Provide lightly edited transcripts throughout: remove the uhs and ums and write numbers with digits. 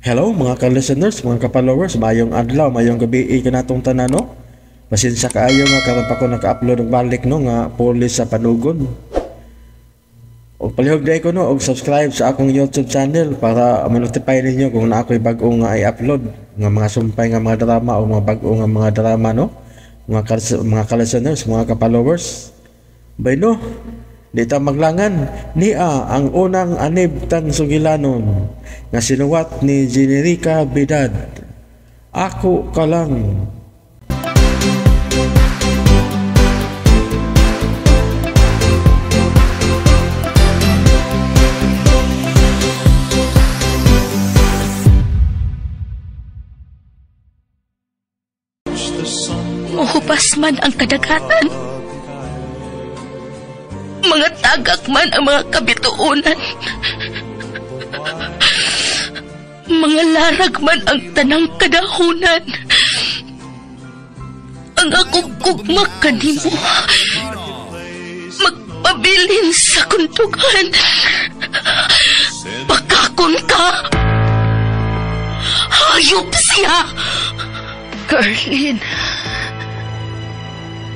Hello mga ka-listeners, mga ka-followers, mayong adlaw, mayong gabi kanatong tanan no. Pasensya kaayo nga karon pa ko naka-upload og balik no nga pulis sa panugon. Og palihog day ko no og subscribe sa akong YouTube channel para ma-notify ninyo kung na ako'y bag-o nga i-upload nga mga sumpay nga mga drama o mga bag-o nga mga drama no. Mga ka-listeners, mga ka-followers. Bay no. Dita maglangan niya ang unang anib tang sugilanon nga sinuwat ni Jenerica Vidal. Ako ka lang. Muhupas man ang kadagatan. Mga tagak man ang mga kabituunan. Mga larag man ang tanang kadahunan. Ang akong kugmak kanimo magpabilin sa kuntugan. Pagkakon ka, hayop siya. Carlin,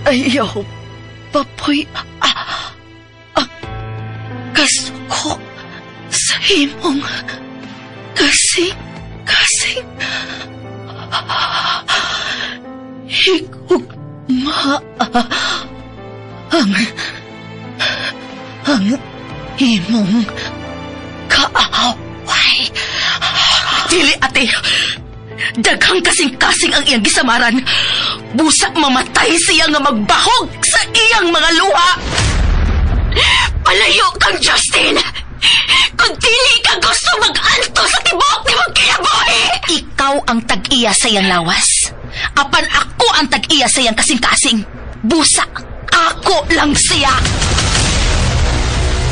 ayaw papoy kasuko sa imong kasing higugma ang imong kaaway. Dili ate, daghang kasing-kasing ang iyang gisamaran. Busa mamatay siya nga magbahog sa iyang mga luha. Palayo kang Justin! Kung dili ka gusto mag-alto sa tibok ni mong kinabuhi! Ikaw ang tag-iya sa iyang lawas. Apan ako ang tag-iya sa iyang kasing-kasing. Busa, ako lang siya.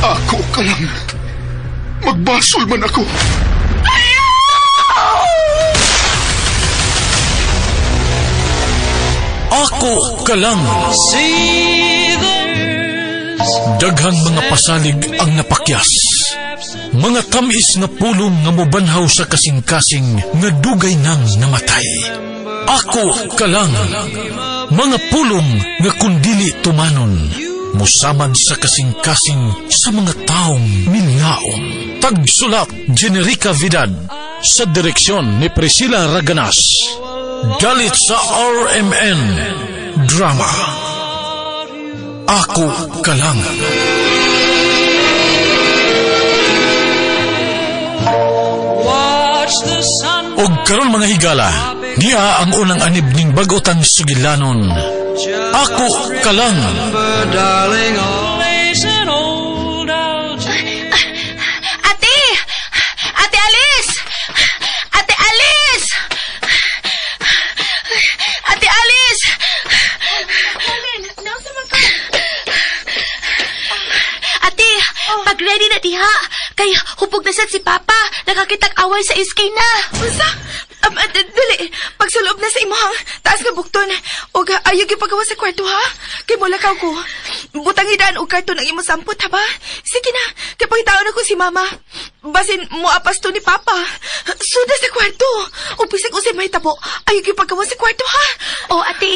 Ako ka lang. Magbasol man ako. Ako ka lang. Daghang mga pasalig ang napakyas. Mga tamis nga pulong nga mobanhaw sa kasing-kasing nga dugay nang namatay. Ako ka lang. Mga pulong nga kundili tumanon. Musamad sa kasing-kasing sa mga taong mingaon. Tagsulat Jenerica Vidal. Sa direksyon ni Priscilla Raganas. Galit sa RMN Drama. Ako ka lang. Og karon mga higala, niya ang unang anib ning bag-otang sugilanon. Ako ka lang. Ate! Ate Alice! Ate Alice! Ate Alice! Ate, pag-ready na diha. Kay hupog na sad si Papa. Nakakitag-away sa iskay na. Unsa? Dali, pagsulob na sa imong taas nga bukton. O ayaw yung pagawa sa kwarto, ha? Kay mo lakaw ko. Butang hidaan o karton ang imong sampot, ha ba? Sige na, kay pangitaon ako si Mama. Basin mo apas to ni Papa. Suda sa kwarto. O pisag usay may tabo. Ayaw yung pagawa sa kwarto, ha? O, ate.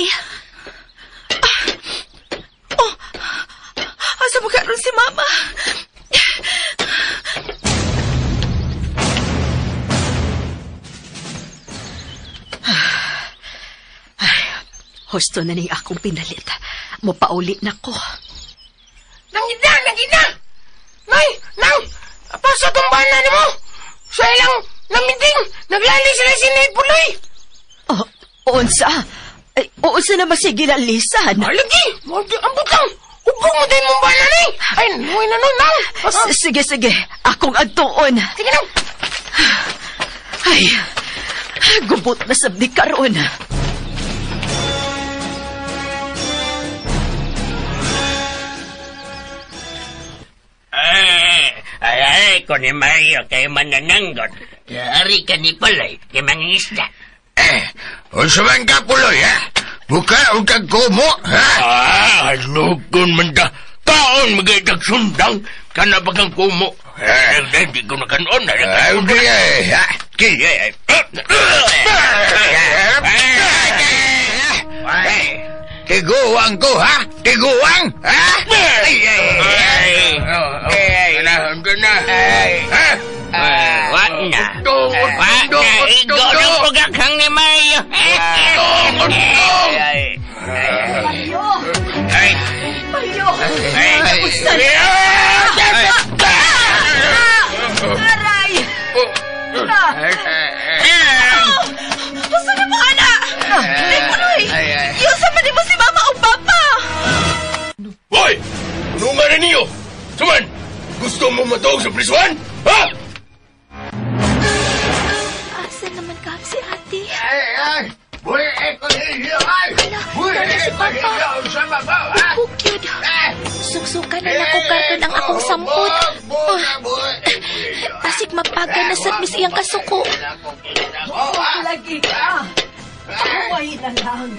Asa mo karon si Mama? Husto na ning akong pinalit. Mopauli na ko. Nangina! Nay! Nang! Apasa itong bana ni mo? Sa ilang namiting, naglali sila sinipuloy. Oh, unsa? Ay, unsa na masigil ang lisan? Lagi! Ang butang! Upong mo din mong bana ni! Ay, nuwi na nun, nang! Sige. Akong agtuon. Sige nang! Ay, gubot na sabdi karon. Ay, ko ni Mario kay manananggot. Ari ka ni Puloy kay mangingisda. Unsa man ka, Puloy, ha? Buka o kag kumo, ha? Lukon man ta. Taon magaytag sundang. Kana bagang kumo. Di ko nakanon. Hindi, ha? Tiguang ko, ha? Tiguang? Ha? Wag na. Igo ng pagkakang ni Mario. Gusto na mo, anak! Nikunoy! Yung sama ni mo si Mama o Papa! Hoy! Ano nga rin niyo? Saman, gusto mo matawag sa prisuan? Ha? Asa naman ka si ate? Buhay ko ninyo, ay! Buhay si ko ninyo sa mabaw, ha? Bukyod. Suksukan na nakukarton ang akong sampot. Tasig mapaga na sa mis iyang kasuko. Lagi ka! Pahuwain na lang.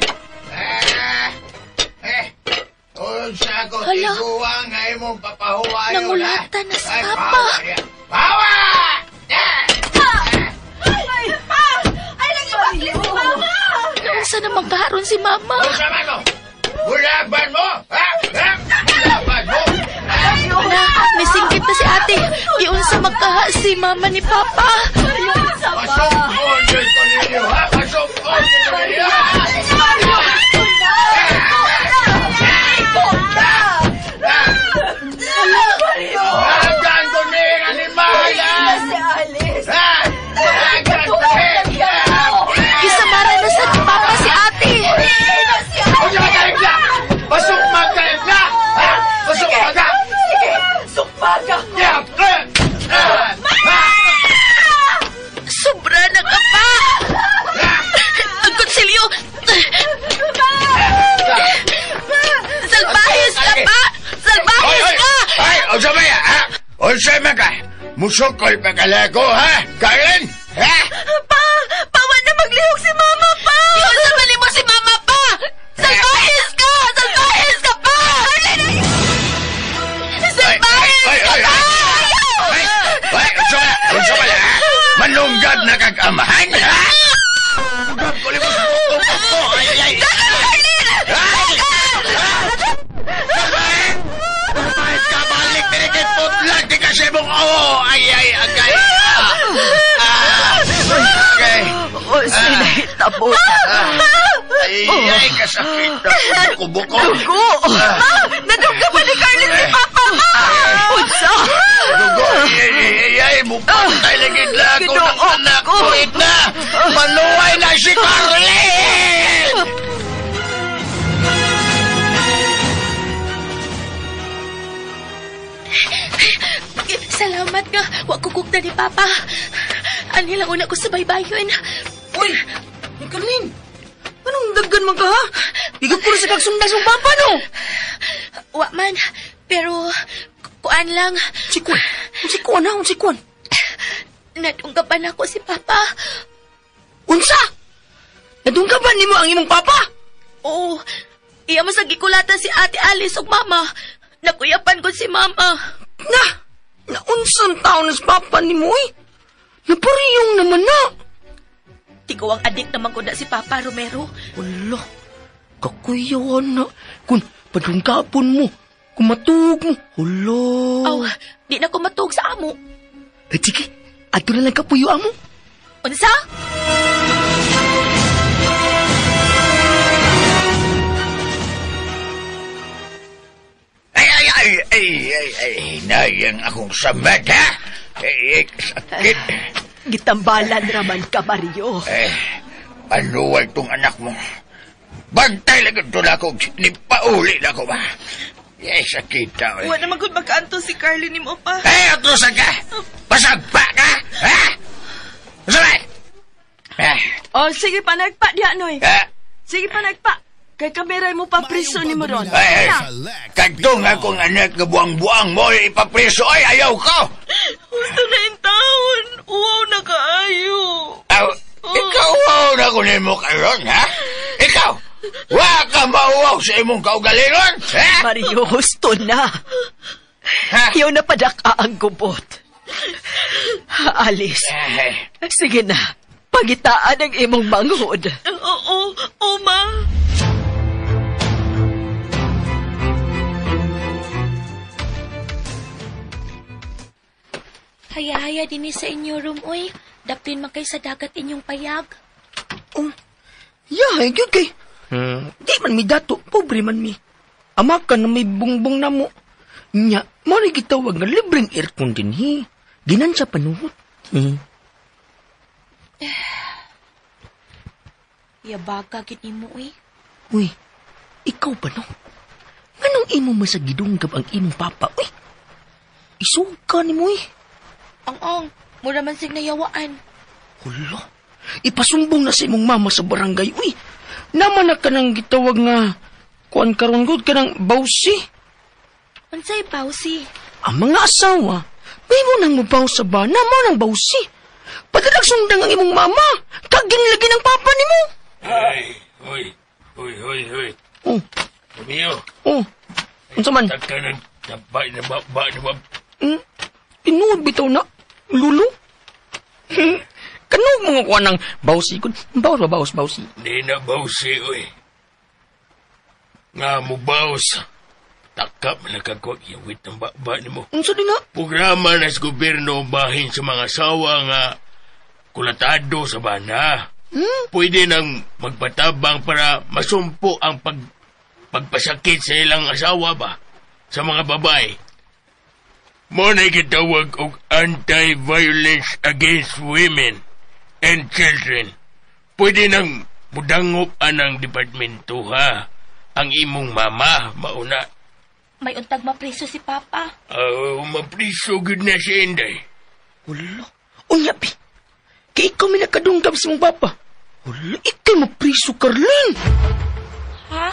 Hala. Nangulatan na si Papa. Bawa! Ay, nag-ibakli si Mama! Naunsa na magkaharon si Mama? Sama mo! Bulaban mo! Ha? Bulaban mo! Na, may singgit na si ate. Iunsa magkaha si Mama ni Papa. Pasok ko ninyo, ha? Pasok ko ninyo! Hanggang ko ni animalan! Isamara na sa Papa si ate. Pasok magkaib na! Pasok maga! Sukpaga! Sobra na ka pa. Ang konsilyo. Salbahis ka pa. Salbahis ka. Ay! Unsay ya, ha? Unsay man ka? Musukol pa kalako, ha? Karen? Ha? Pa! Pawan na maglihok si Mama, Pa! Iunsa man mo si Mama pa. Salbahis ka. Salbahis ka pa. Salbahis ka pa. Ay! Unsay man, ha? Manunggab na kag-amahan, ha? Manunggab ko limos ko. Ay! Kabalik dirikit putlag di kasi mong ay agay. Agay. O, sinahitabo. Ay kasakit na buko. Dugo! Nadugga pa ni Carlin si Papa! Unsa? Dugo. Ay mupatay lagi na ako ng anak ko. Ita, maluway na si Carlin! Salamat nga. Wa kukuk na ni Papa. Ani lang una ko sa baybayon. Uy! Carlin! Anong daggan man ka, ha? Igap ko na sa kagsundasong Papa, no? Wa man. Pero, kuan lang. Si Kwan? Si Kwan, ha? Si Kwan? Nadunggapan ako si Papa. Unsa? Nadunggaban ni mo ang imong Papa? Oo. Iya mo sa gikulatan si Ate Alice ug Mama. Nakuyapan ko si Mama. Naunsang taon na si Papa ni mo, eh? Napariyong naman na. Tigaw ang adik naman ko na si Papa Romero. Wala. Kakuyawan na. Kung padungkapon mo, kung matug mo. Wala. Aw, di na ko matug sa amo. Eh, sige. Ato na lang kapuyo mo. Unsa? Ay, nayang akong samad, ha? Ay, sakit. Gitambalan raman ka, Mario. Panuwal tong anak mo. Bantay lang ito na ako. Nipauli na ako ba? Ay, sakit daw. Wala naman kung magkaanto si Carlin ni mo, Pa. Atusan ka? Pasagpa ka? Ha? Masabay? Oh, sige pa, nagpa diya, Noy. Ha? Sige pa, nagpa. Kay kameray mo pa priso ni mo ron. Ay, kantong akong anak na buang-buang mo ipapriso. Ay, ayaw ko! Gusto na yung taon. Uwaw na kaayo. Ikaw na ko nimo karon, ha? Ikaw! Wa ka mauwaw sa imong kaugalingon, ha? Mario, gusto na. Ha? Iyaw na padaka ang gubot. Alice, sige na. Pagitaan ang imong manghod. Oo, ma. Haya-haya din sa inyo room, oy. Daplin man kay sa dagat inyong payag. Yahay, gyud kay. Di man mi dato, pobre man mi. Ama ka na may bungbong na mo. Nya, mari gitawag nga libreng aircon din hi. Ginan sa panuhot. Yabaga gid nimo, oy. Uy, ikaw ba no? Anong imo masagidunggab ang imong papa, uy? Isuka ni mo, uy. Ang mura man sig nayawaan. Hulo, ipasumbong na sa imong mama sa barangay, uy. Naman na ka nang gitawag nga, kuan karon gud ka ng bawsi. Unsay bawsi? Ang mga asawa, may mo nang mubaw sa bana mo ng bawsi. Padalag sundang ang imong mama, kaginlagi ng papa ni mo. Ay, hoy. Oh, Tumiyo. unsa man? Taka ng tabay na baba na baba. Tinuod bitaw na, lulo. Kanong mga kuha ng bawsi ko. Bawsi. Di na bawsi, oy. Nga mo bawas. Takap na kagwag iwit ng baba ni mo. Unsa din na? Programa na sa gobyerno bahin sa mga asawa nga kulatado sa bana. Pwede nang magpatabang para masumpo ang pagpasakit sa ilang asawa ba? Sa mga babae. Mo na gitawag og Anti-Violence Against Women and Children. Pwede nang mudangop anang departamento ha. Ang imong mama, mauna. May untag mapreso si Papa. Mapriso gud na si Inday. Wala. Unya, pi. Kaya ikaw may nakadunggab sa mong papa. Wala, ikaw mapriso, Carlin. Ha?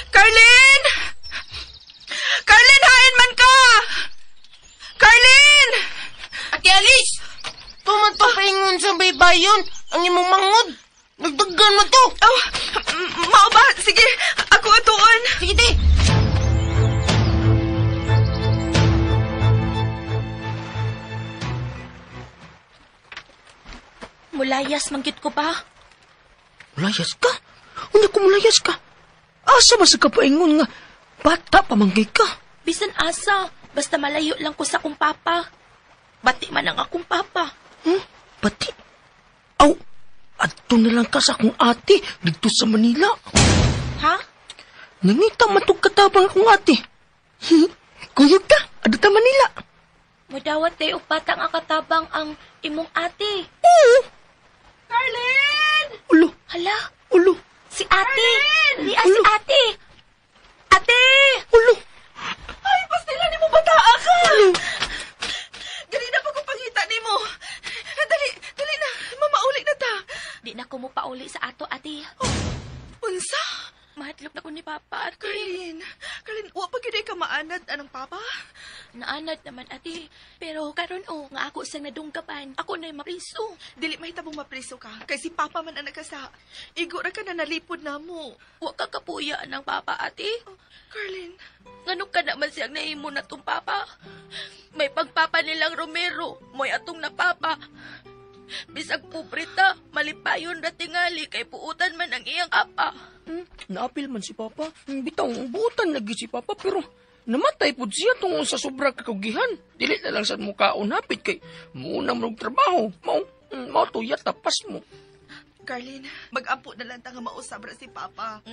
Carlin! Carlin, hain man ka! Carlin! Ate Alice! Tuman to paingon sa baybayon. Ang imong mangod. Nagdagan mo to. Oh, mao ba? Sige, ako atuon. Sige, te. Mulayas manggit ko ba? Mulayas ka? Unya ko mulayas ka? Asa ba sa kapaingon nga? Bata pamanggay ka. Bisan asa, basta malayo lang ko sa akong papa. Bati man ang akong papa. Bati? Aw, adto na lang ka sa akong ate dito sa Manila. Ha? Nangita matug katabang akong ate. Kuyog ka, adto Manila. Mudawat day og batang akatabang ang imong ate. Oo. Carlin! Ulo, Hala, ulo, si ate! Di si ate! Ate! ulo. Ay, pastila ni mo bataa ka! Gali na pa ko pangita ni mo. Dali na. Mamauli na ta. Di na ko mo pauli sa ato, ate. Unsa? Mahadlok na ko ni Papa, ate. Carlin, wa pa gid ka maanad anang papa? Naanad naman, ate. Pero karon nga ako sang nadunggapan. Ako na'y mapriso. Dili mahitabong mapriso ka. Kay si papa man ang nagkasa. Igo ra ka na nalipod na mo. Wa ka kapuya ng Papa, ate. Carlin, Nganong ka naman siyang nahimo na tong Papa. May pagpapa nilang Romero. Mo'y atong na Papa. Bisag puprita, malipayon na tingali kay puutan man ang iyang apa. Naapil man si Papa. Bitaw, buutan lagi si Papa pero namatay po siya tungkol sa sobra kakugihan. Dili na lang sa mukhaon hapit kay muna mo trabaho. Mao tuyat tapas mo. Carlin, mag-ampo na lang ta nga mausab ra si papa.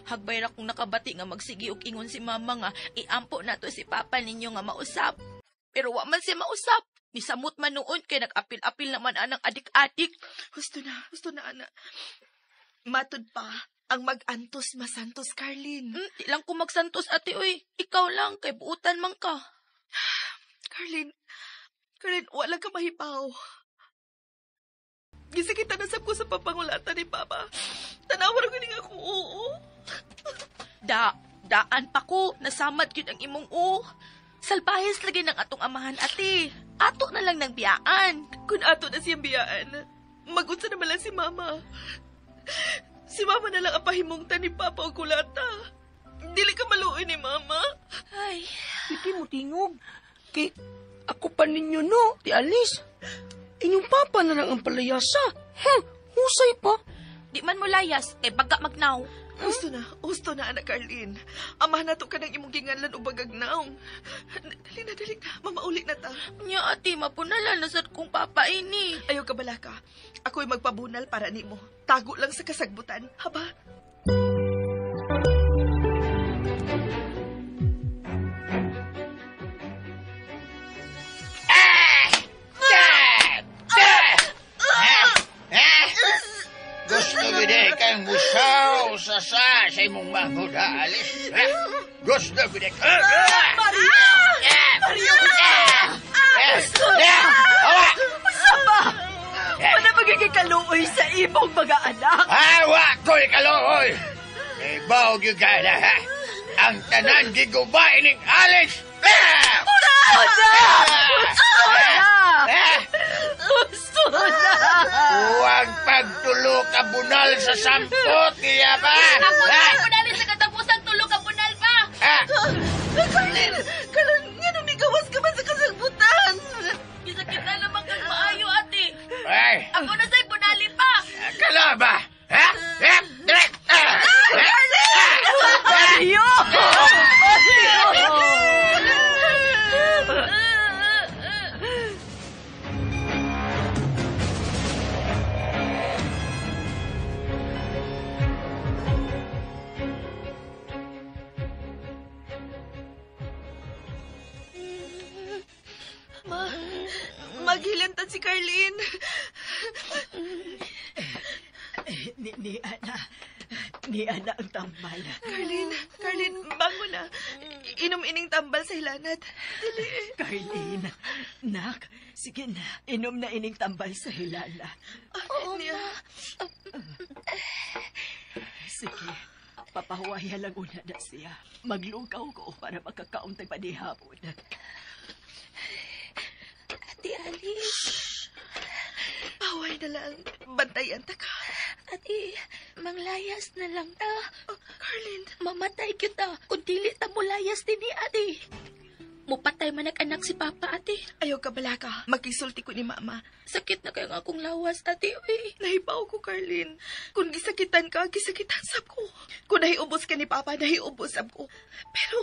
Hagbayra kong nakabati nga magsigi og ingon si mama nga iampo na to si Papa ninyo nga mausap. Pero wa man siya mausap. Nisamot man noon kay nag-apil-apil naman anang adik-adik. Gusto na, ana. Matod pa, ang mag-antos masantos, Carlin. Di lang ko magsantos, ate, oy. Ikaw lang, kay buutan man ka. Carlin, wala ka mahibaw. Gisa kita nasab ko sa papangulatan ni Papa. Tanawar ko nga kung oo. Daan pa ko, nasamad yun ang imong Salbahis lagi ng atong amahan, ate. Ato na lang ng biyaan. Kung ato na siyang biyaan, mag-unsa naman lang si Mama. Si Mama na lang ang pahimungtan ni Papa o kulata. Dili ka maluoy ni Mama. Ay, Hindi mo tingog. Kay ako pa ninyo, no, Ti Alice. Inyong papa na lang ang palayasa. Husay pa. di man mo layas, kay pagka magnaw. Gusto na, anak Carlin. Amahan na to ka ng imong ginganlan o bagagnaw. Dali na, mamauli na ta. Nya ate, mapunala na sad kong papa ini. Ayaw ka bala ka. Ako'y magpabunal para nimo. Tago lang sa kasagbutan, haba? Gusto gede kang musaw sa imong manghod, ha, Alice? Ha? Gusto gede ka? Mario! Mario! Gusto na! Hawa! Saba! Wala magiging kaluoy sa imong mga anak. Hawa ko'y kaluoy! Ibaw yung ka na, ha? Ang tanan gigubain ng Alice! Gusto na! Huwag pagtulo ka bunal sa sampot, niya ba? Ako na punalin sa katapusang tulog ang punal pa. Carlin, nga nung nigawas ka ba sa kasagbutan? Isakit na naman kang maayo ate. Ay, Ako na sa'y punali pa. kala ba? Ha? Mario! Maghilantan si Carlin. Ni Ana ang tambal. Carlin, bango na. Inom ining tambal sa hilanat. Dili. Carlin, nak, sige na, inom na ining tambal sa hilala. Oo, Ma. Sige, papahuwaya lang una na siya. Maglugaw ko para makakauntay pa ni hapon. Ate Alice. Paway na lang. Bantayan ta ka. Ate, manglayas na lang ta. Carlin. Mamatay kita kung dili ta mo layas din ni ate. Mupatay man anak si Papa ate. Ayaw ka bala ka. Magkisulti ko ni Mama. Sakit na kayo nga akong lawas ate. Uy. Nahibaw ko, Carlin. Kung gisakitan ka, gisakitan sab ko. Kung nahiubos ka ni Papa, nahiubos sab ko. Pero,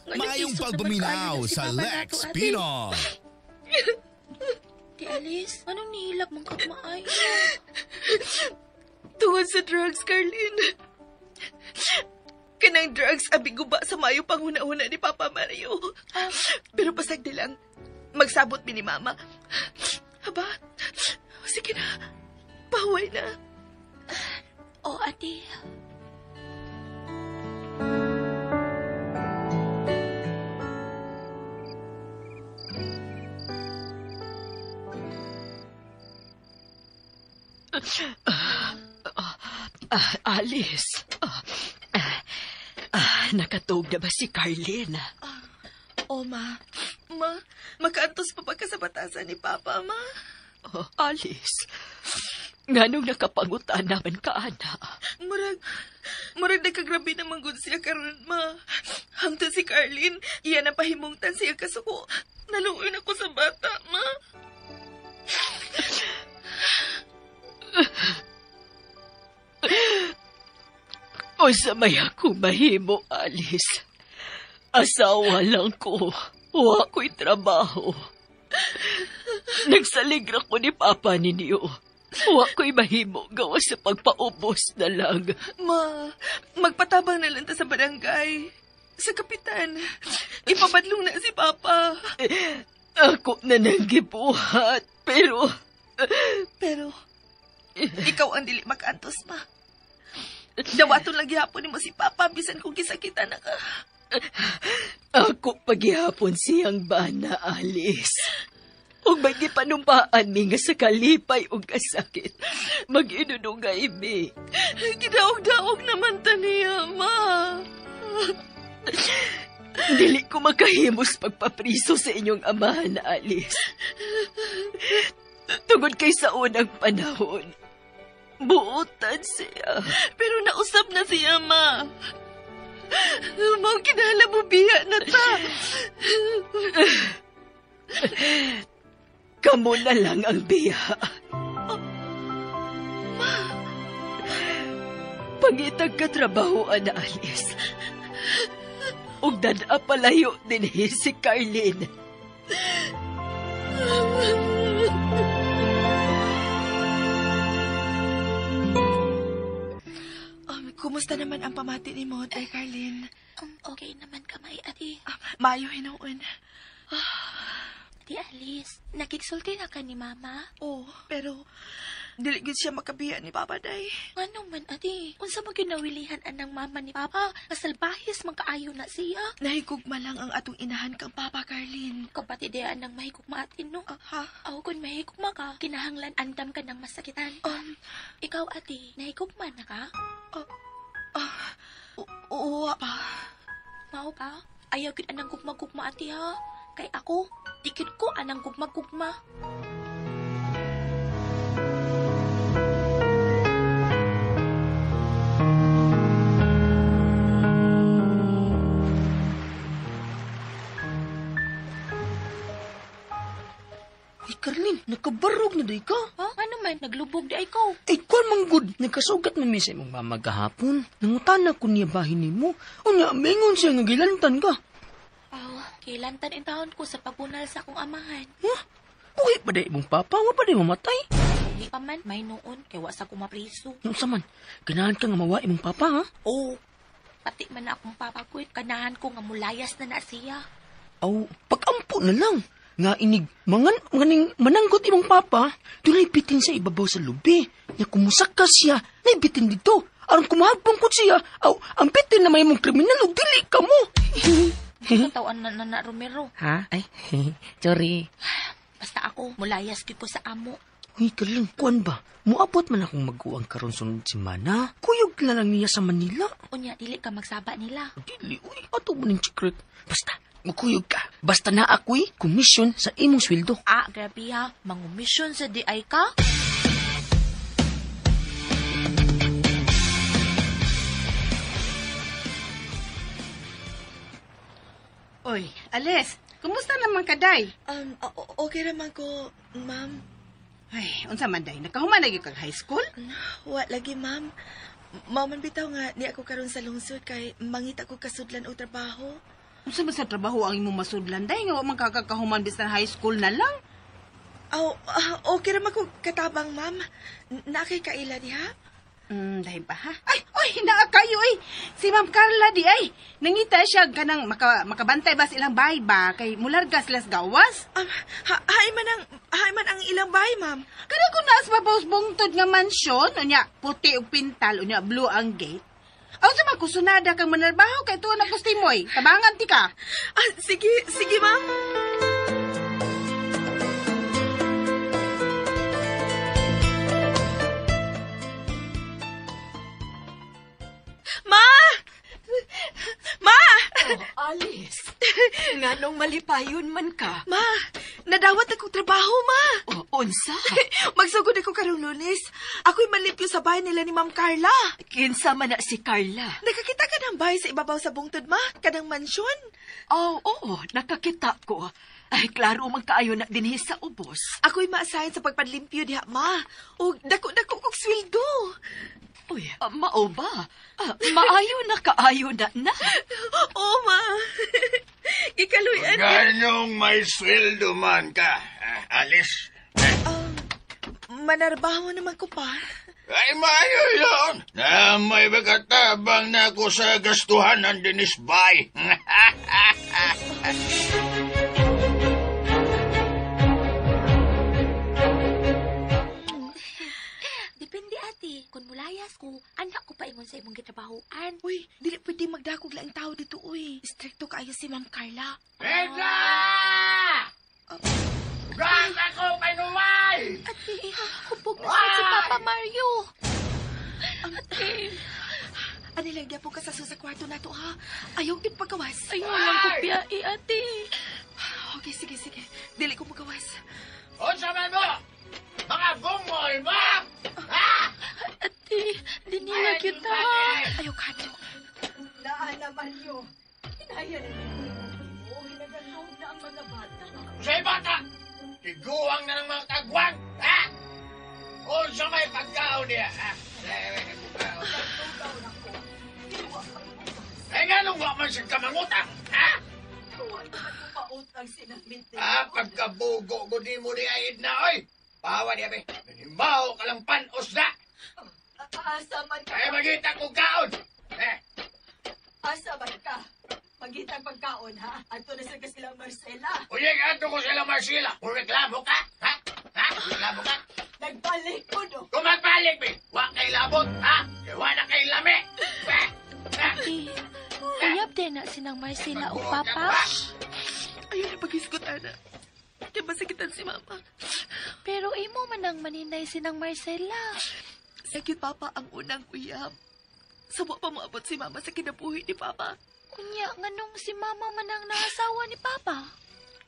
Maayong pagbuminaw sa Lex Pinoy. Ti Alice, anong nihilap mong kagmaayo? tungod sa drugs, Carlin. Kanang drugs abi guba sa mayo panguna-una ni Papa Mario. Pero pasagdi lang, magsabot mi ni Mama. Haba, sige na, pahuway na. O ate. Alice, nakatog na ba si Carlin? O, Ma, makaantos pa pagka sa batasan ni Papa, Ma. Alice, nganong nakapangutan naman ka, ana? Murag nagkagrabe naman gud siya karon, Ma. Hangtod si Carlin, iyan ang pahimungtan siya kasuko. Naluoy ako sa bata, Ma. O sa may ako mahimo, Alice. Asawa lang ko. Wa ko'y trabaho. Nagsaligra ko ni Papa ninyo. Wa ko'y mahimo gawa sa pagpaubos na lang. Ma, magpatabang na lang ta sa barangay. Sa kapitan. Ipabadlong na si Papa. Ako na nang gibuhat, pero ikaw ang dili makaantos, Ma. Dawaton lang gihapon mo si Papa bisan kung gisakitan na ka. ako paghihapon siyang bana, Alice. Ug may gipanumpaan mi nga sa kalipay ug kasakit. Mag-inunungay mi. Gidaog-daog naman ta niya, Ma. Dili ko makahimos pagpapriso sa inyong amahan, Alice. Tungod kay sa unang panahon, Buotan siya. Pero nausap na siya, ma. Mao kinahanglan mo biya na ta. Kamu na lang ang biya. Pangitag ka trabaho, Anaalis. Ug dada palayo din si Carlin. Kumusta naman ang pamati ni mo, Tay Carlin? Okay naman kamay, ate. Maayo hinuon. Ate Alice, nakiksulti na ka ni Mama? Oo, pero dili gid siya makabiya ni Papa Day. Ano man, ate? Unsa mo ginawilihan anang Mama ni Papa? Kasalbahis man kaayo na siya. Nahigugma lang ang atong inahan kang Papa Carlin. Kapatid diya anang mahigugma atin, no? Ha? Aw, kung mahigugma ka, kinahanglan andam ka ng masakitan. Ikaw, ate, nahigugma na ka? Oo pa. Mao ba? Ayaw gid anang gugma-gugma, ate, ha? Kay ako, dikit ko anang gugma-gugma. Carlin, nakabarog na day ka. Ha? Ano man, naglubog di ay ko. Ay, kwan manggod. Nagkasugat na misa mong mama kahapon. Nangutan ako niya bahin ni mo. Unya, mengon siya nga gilantan ka. Kilantan in taon ko sa pagbunal sa akong amahan. Huh? Buhi pa day mong papa? Wa pa day mamatay? Hindi pa man, may noon, kay wa sa kumapriso. Nung saman, ganahan ka nga mawa imong papa, ha? Oo. Pati man na akong papakuit, kanahan ko nga mulayas na na siya. Aw, pag-ampo na lang. Nga inig, mananggot imong papa, dunay bitin sa ibabaw sa lubi. Nya kumusak ka siya, nay bitin dito. Aron kumahagpong ko siya, aw, ang bitin na may mong kriminal o dili ka mo. Katawan na Romero. Ha? Ay, sorry. Basta ako, mulayas ko sa amo. Uy, Carlin, kuan ba? Muabot man akong mag-uang karon sunod semana. Kuyog na lang niya sa Manila. Unya, dili ka magsaba nila. Dili, uy, ato mo ng secret. Basta, magkuyog ka. Basta na ako'y komisyon sa imong sweldo. Grabe ha. Mangumisyon sa DI ka? Oy, Ales, kumusta naman ka, Day? Okay naman ko, ma'am. Ay, unsa man, Day? Nakahuman na kag high school? Wa lagi, ma'am. Mauman bitaw nga ni ako karon sa lungsod kay mangita ko kasudlan o trabaho. Unsa man sa trabaho ang imong masudlan, Day? Nga wa man kakakahuman bisan high school na lang? Okay naman ko katabang, ma'am. Nakay kaila diha? Dahil pa, ha? Ay, naa kayo, ay. Si Ma'am Carla, di, ay. Nangita siya kanang makabantay ba silang bahay ba? Kay mularga sila sa gawas? Hay man ang ilang bahay, ma'am. Kada ko naas mapaus bungtod nga mansyon, unya, puti o pintal, unya, blue ang gate. Aw, sa magkusunada kang manarbaho, kay tuwa na kustimoy. Tabangan ti ka. Sige, ma'am. Alice, nga nung malipayon man ka. Ma, nadawat akong trabaho, ma. Unsa? Magsugod ako karong Lunes. Ako'y malipyo sa bahay nila ni Ma'am Carla. Kinsa man na si Carla? Nakakita ka ng bahay sa ibabaw sa bungtod, ma? Kanang mansyon? Oo, nakakita ko. Ay, klaro man kaayo na dinhi sa ubos. Ako'y ma-assign sa pagpadlimpyo diha, ma. O dako-dako kong sweldo. Uy, mao ba? Maayo na kaayo na. Oo, ma. Ikaluyan. Ganong may sweldo man ka, Alice? Manarbaho naman ko pa. Ay, maayo yun. Na may bagatabang na ako sa gastuhan ng Dennis Bay. Depende, ate. Kung mulayas ko, anak ko pa ingon sa imong gitrabahoan. Uy, dili pwede magdakog lang tao dito, uy. Stricto kayo si Ma'am Carla. Pedra! Gas ako, panuway! Ate, hubog na siya si Papa Mario. Ate. Anilagyan po ka sa kwarto na to, ha? Ayaw din pagawas. Ayaw lang ko biyai, ate. Okay, sige. Dili ko magawas. O, sama mo! Mga bungoy mo! Ha? Alyo, hinaya na ninyo. Hinagandong na ang mga bata. Say bata! Tiguang na ng mga kagwang, ha? O sa may pagkaon niya, ha? Ay nga nung man siya kamangutang, ha? Huwag naman ko pautang sinagminti. Pagkabugo ko di mo di ayid na, oy! Pawa niya, be. Nanimbaho ka lang panos na! Asa man ka? Ay, magita ko kaon! Asa man ka? Magitang pagkaon, ha? Ato na sa kasilang Marcela. Uyeng, ato ko sila Marcela. Kung reklamo ka, ha? Ha? Reklamo ka? Nagbalik ko, no? Kung magbalik, be. Huwag kay labot, ha? Huwag na kay lami. Uyab din na sinang Marcela o Papa. Ayaw na pag-iskot, ana. Kaya masakitan si Mama. Pero imo man ang maninay sinang Marcela. Sakit, Papa, ang unang uyab. Sawa pa moabot si Mama sa kinabuhi ni Papa. Kunya, nganong si Mama man ang nangasawa ni Papa?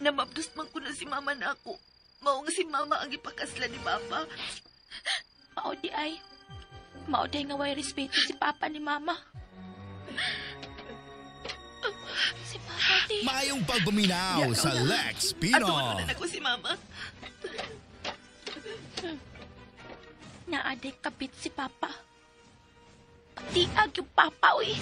Namabdos man ko na si Mama na ako. Mao nga si Mama ang ipakasla ni Papa. Maudi ay. Maudi nga way respeto si Papa ni Mama. Si Papa di. Mayong pagbuminaw sa Lex Ato Pinos. na ako si Mama. Naaday kapit si Papa. Tiag yung Papa, uy.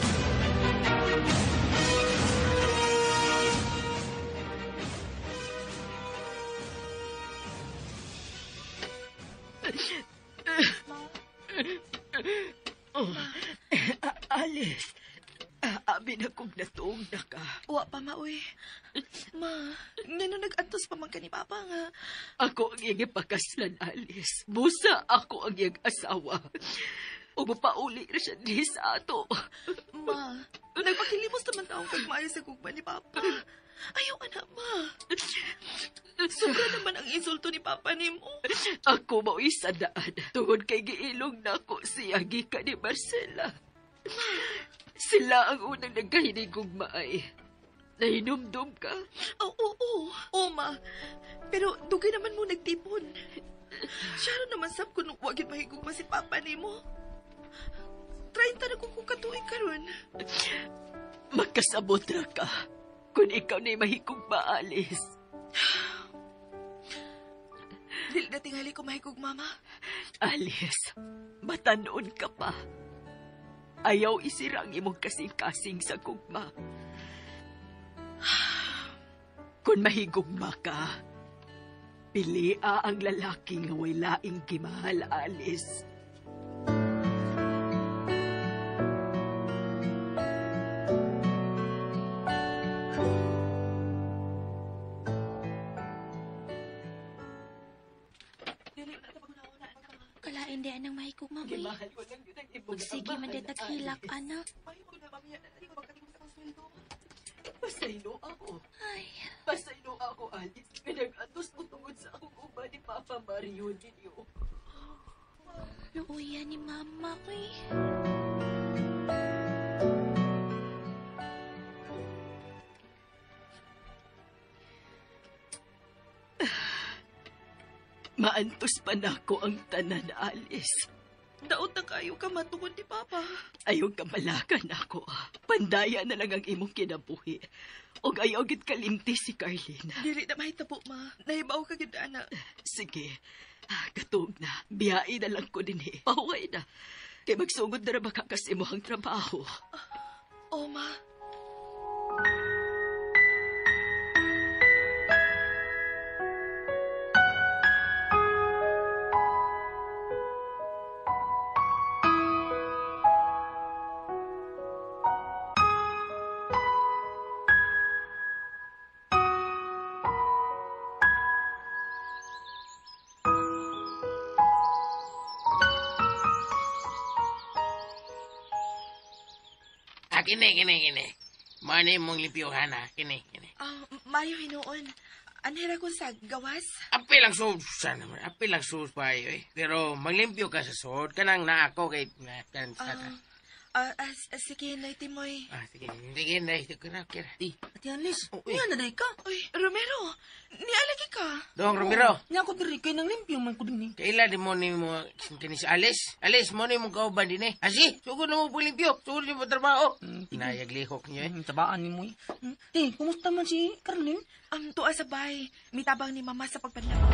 Alice, abi na kong natuong na ka. Wa pa, Ma, uy. Ma, ngano nag-antos pa man ka ni Papa nga. Ako ang iyang ipakaslan, Alice. Busa ako ang iyang asawa. O mapauli na siya di sa ato. Ma, nagpakilimos naman taong kagmayo sa gugma ni Papa. Ayaw, anak, Ma. Sobra naman ang insulto ni Papa ni mo. Ako mo isadaan. Tungod kay giilong na ako siya gika ni Marcela. Sila ang unang nagkahinig kong maay. Nahinumdum ka? Oo, Ma. Pero dugay naman mo nagtipon. Siya naman sab kung wagin mahigog pa si Papa ni mo. 30 na kung katuig karon. Magkasabot ra ka. Kung ikaw na'y mahigog maalis. Dili na tingali ko mahigog, Mama. Alice, matanoon ka pa. Ayaw isirang imong kasing-kasing sa gugma. Kung mahigugma ka, pilia ang lalaki nga way laing kimahal, Alice. Kalain di anang mahigog, Mama. Kimahal ko lang yun ang imong Magsige man di taghilak, ana. Pasaylo ako. Ay, Pasaylo ako, Alice. Pinag-atos mo tungod sa akong uba ni Papa Mario ninyo. luuya ni Mama ko eh. Maantos pa na ako ang tanan, Alice. Daot na kayo ka matungod ni Papa. Ayaw kamalakan ako. Pandaya na lang ang imong kinabuhi. O ayaw gid kalimti si Carlina. Dili na mahitabo, Ma. Nahibaw ka gid, ana. Sige, katog na. Biyai na lang ko din eh. Pahuway na. Kaya magsugod na ba kasi mo ang trabaho? Oo, Ma. Kini. Mani mong limpiyuhan, ha? Kini. Mayo hinuon. Anhera ko sa gawas. Apil lang sus, naman. Apil lang sus pa eh. Pero maglimpyo ka sa sod. Kanang na ako kay... Sige, Nay Timoy. Sige. Sige, Nay. Kira. Ati Alice, nga na ka. Uy, Romero, nialagi ka. Dong, Romero. Nga ako diri kay nang limpyo man ko din. Kaila di mo ni mo kinis Alice. Alice, mo ni mo kauban din eh. Asi, sugod na mo pulimpyo. Sugod mo trabaho. Inayag lihok niyo eh. Tabaan ni mo. Te, kumusta man si Carlin? Tuwa sa bahay. Mitabang ni Mama sa pagpanlaba.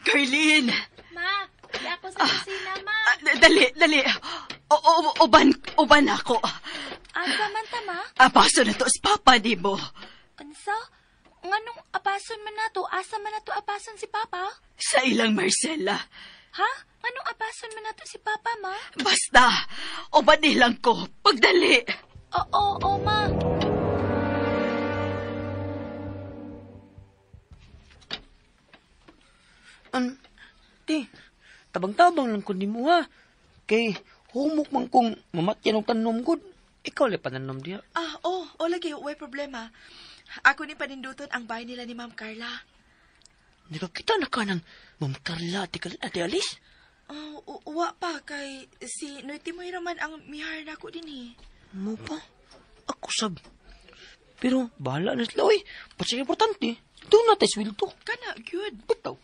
Carlin! Ma, di ako sa kusina, ma. Dali. Uban ako. Asa man ta, ma? Apaso na to sa papa di mo. Ansa? Nganong apason man nato? Asa man nato apason si Papa? Sa ilang Marcela. Ha? Anong apason man nato si Papa, ma? Basta, uban nilang ko. Pagdali. Oo, ma. Te, tabang-tabang lang ko ni mo ha. Kay, humok man kong mamatyan ang tanom ko. Ikaw le pananom diya. Lagi, way problema. Ako ni paninduton ang bahay nila ni Ma'am Carla. Nakakita na ka ng Ma'am Carla, Ate Alice? Uwa pa, kay si Noy Timoy raman ang mihar na ko din eh. Mo pa? Ako sab. Pero, bahala na sila, oy. Pati importante. Doon natin sweldo. Kana, good. Bitaw.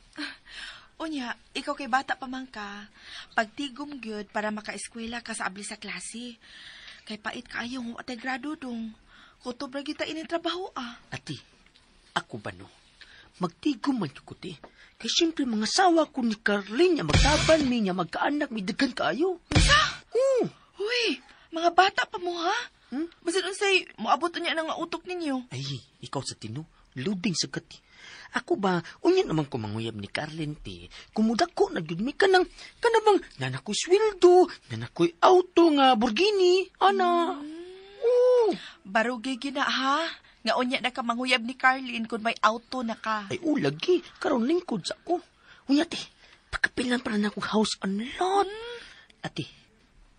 Unya, ikaw kay bata pa man ka, pagtigom gyud para maka-eskwela ka sa abli sa klase. Kay pait kaayo mo atay grado dong. Kutob ra kita ini trabaho Ati, ako ba no? Magtigom man ko ti. Kay siyempre mga sawa ko ni Carlin niya magtaban mi niya magkaanak mi daghan kaayo. Sa? Uy, mga bata pa mo ha? Basin unsay moabot niya nang utok ninyo. Ay, ikaw sa tino, loading sa gati. Ako ba, unya naman ko manguyab ni Carlin ti. Kumudak ko, nagyudmi ka ng, kanabang, nanakoy sweldo, nanakoy auto nga Burgini, ana. Barugay gina ha? Nga unya na ka manguyab ni Carlin kung may auto na ka. Ay, ulagi, karon lingkod sa ako. Unya ti, pagkapilan para na akong house on lot. Ate,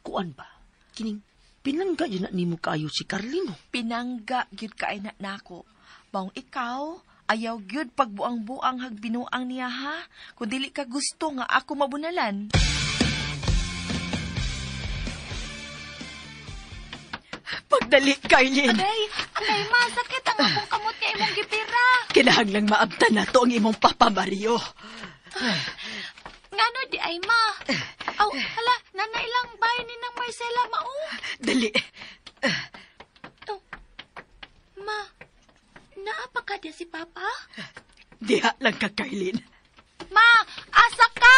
kuan ba? Kining, pinangga yun na ni mo kayo si Carlin, no? Pinangga gyud ka ay na nako. Baong ikaw, ayaw gyud pagbuang-buang hagbinuang niya ha. Kung dili ka gusto nga ako mabunalan. Pagdali, Carlin. Aray, ma, sakit ang akong kamot nga imong gipira. Kinahanglang maabtan na to ang imong Papa Mario. Ngano di ay, ma? Hala, nanailang bahay ni nang Marcela, mao. Dali. Ma, naapa ka di si Papa? Diha lang ka, Carlin. Ma, asa ka?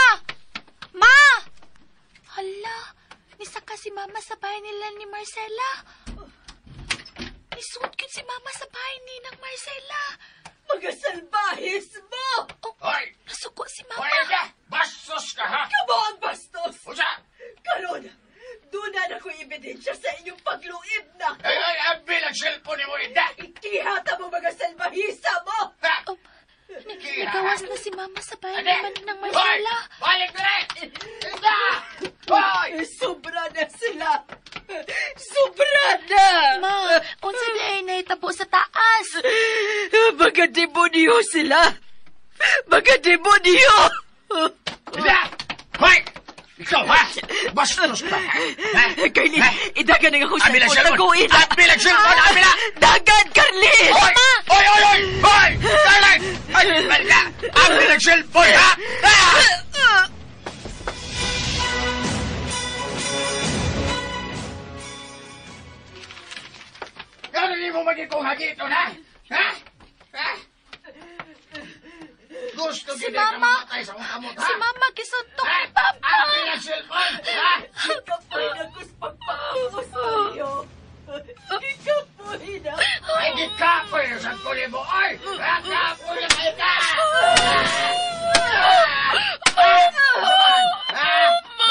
Ma! Hala, nisaka si Mama sa bahay nila ni Marcela. Isuot ka si Mama sa bahay ni nang Marcela. Mga salbahis mo! Hoy! Nasuko si Mama. Hoy, ka! Bastos ka, ha? Kamo ang bastos! Usa! Karon, doon na ko ebidensya sa inyong pagluib na. Ay, abil ang cellphone ni mo, Ida! Ikihata mo mga salbahisa mo! Ha? Nagawas na si Mama sa bahay Ade! naman ng Marcela. Hoy! Balik na rin! Ida! Hoy! Sobra na sila! Sobra na! Ma, unsa di ay nahitabo sa taas? Mga demonyo sila! Mga demonyo! Ida! Hoy! Ikaw, ha? Bastos ka, ha? Carlin, idagan nga ako sa Abil ang phone. cellphone! Abil ang cellphone! Abil na! Dagan, Carlin! Hoy! Hoy! Hoy! Hoy! Hoy! Carlin! Ay, balik ka! Abil ang cellphone, ha? Ano hindi mo magiging hagito, ha? Ha? Ha? Gusto Si gid ka Mama. mamatay sa akong kamot, ha? Si Mama gisuntok Ha? ni Papa. Abil ang cellphone, ha? Ikapoy na guspagpahos tayo! Ikapoy na! Ay, di ka po yung sa kuli mo, ay! Kapoy na kayo ka!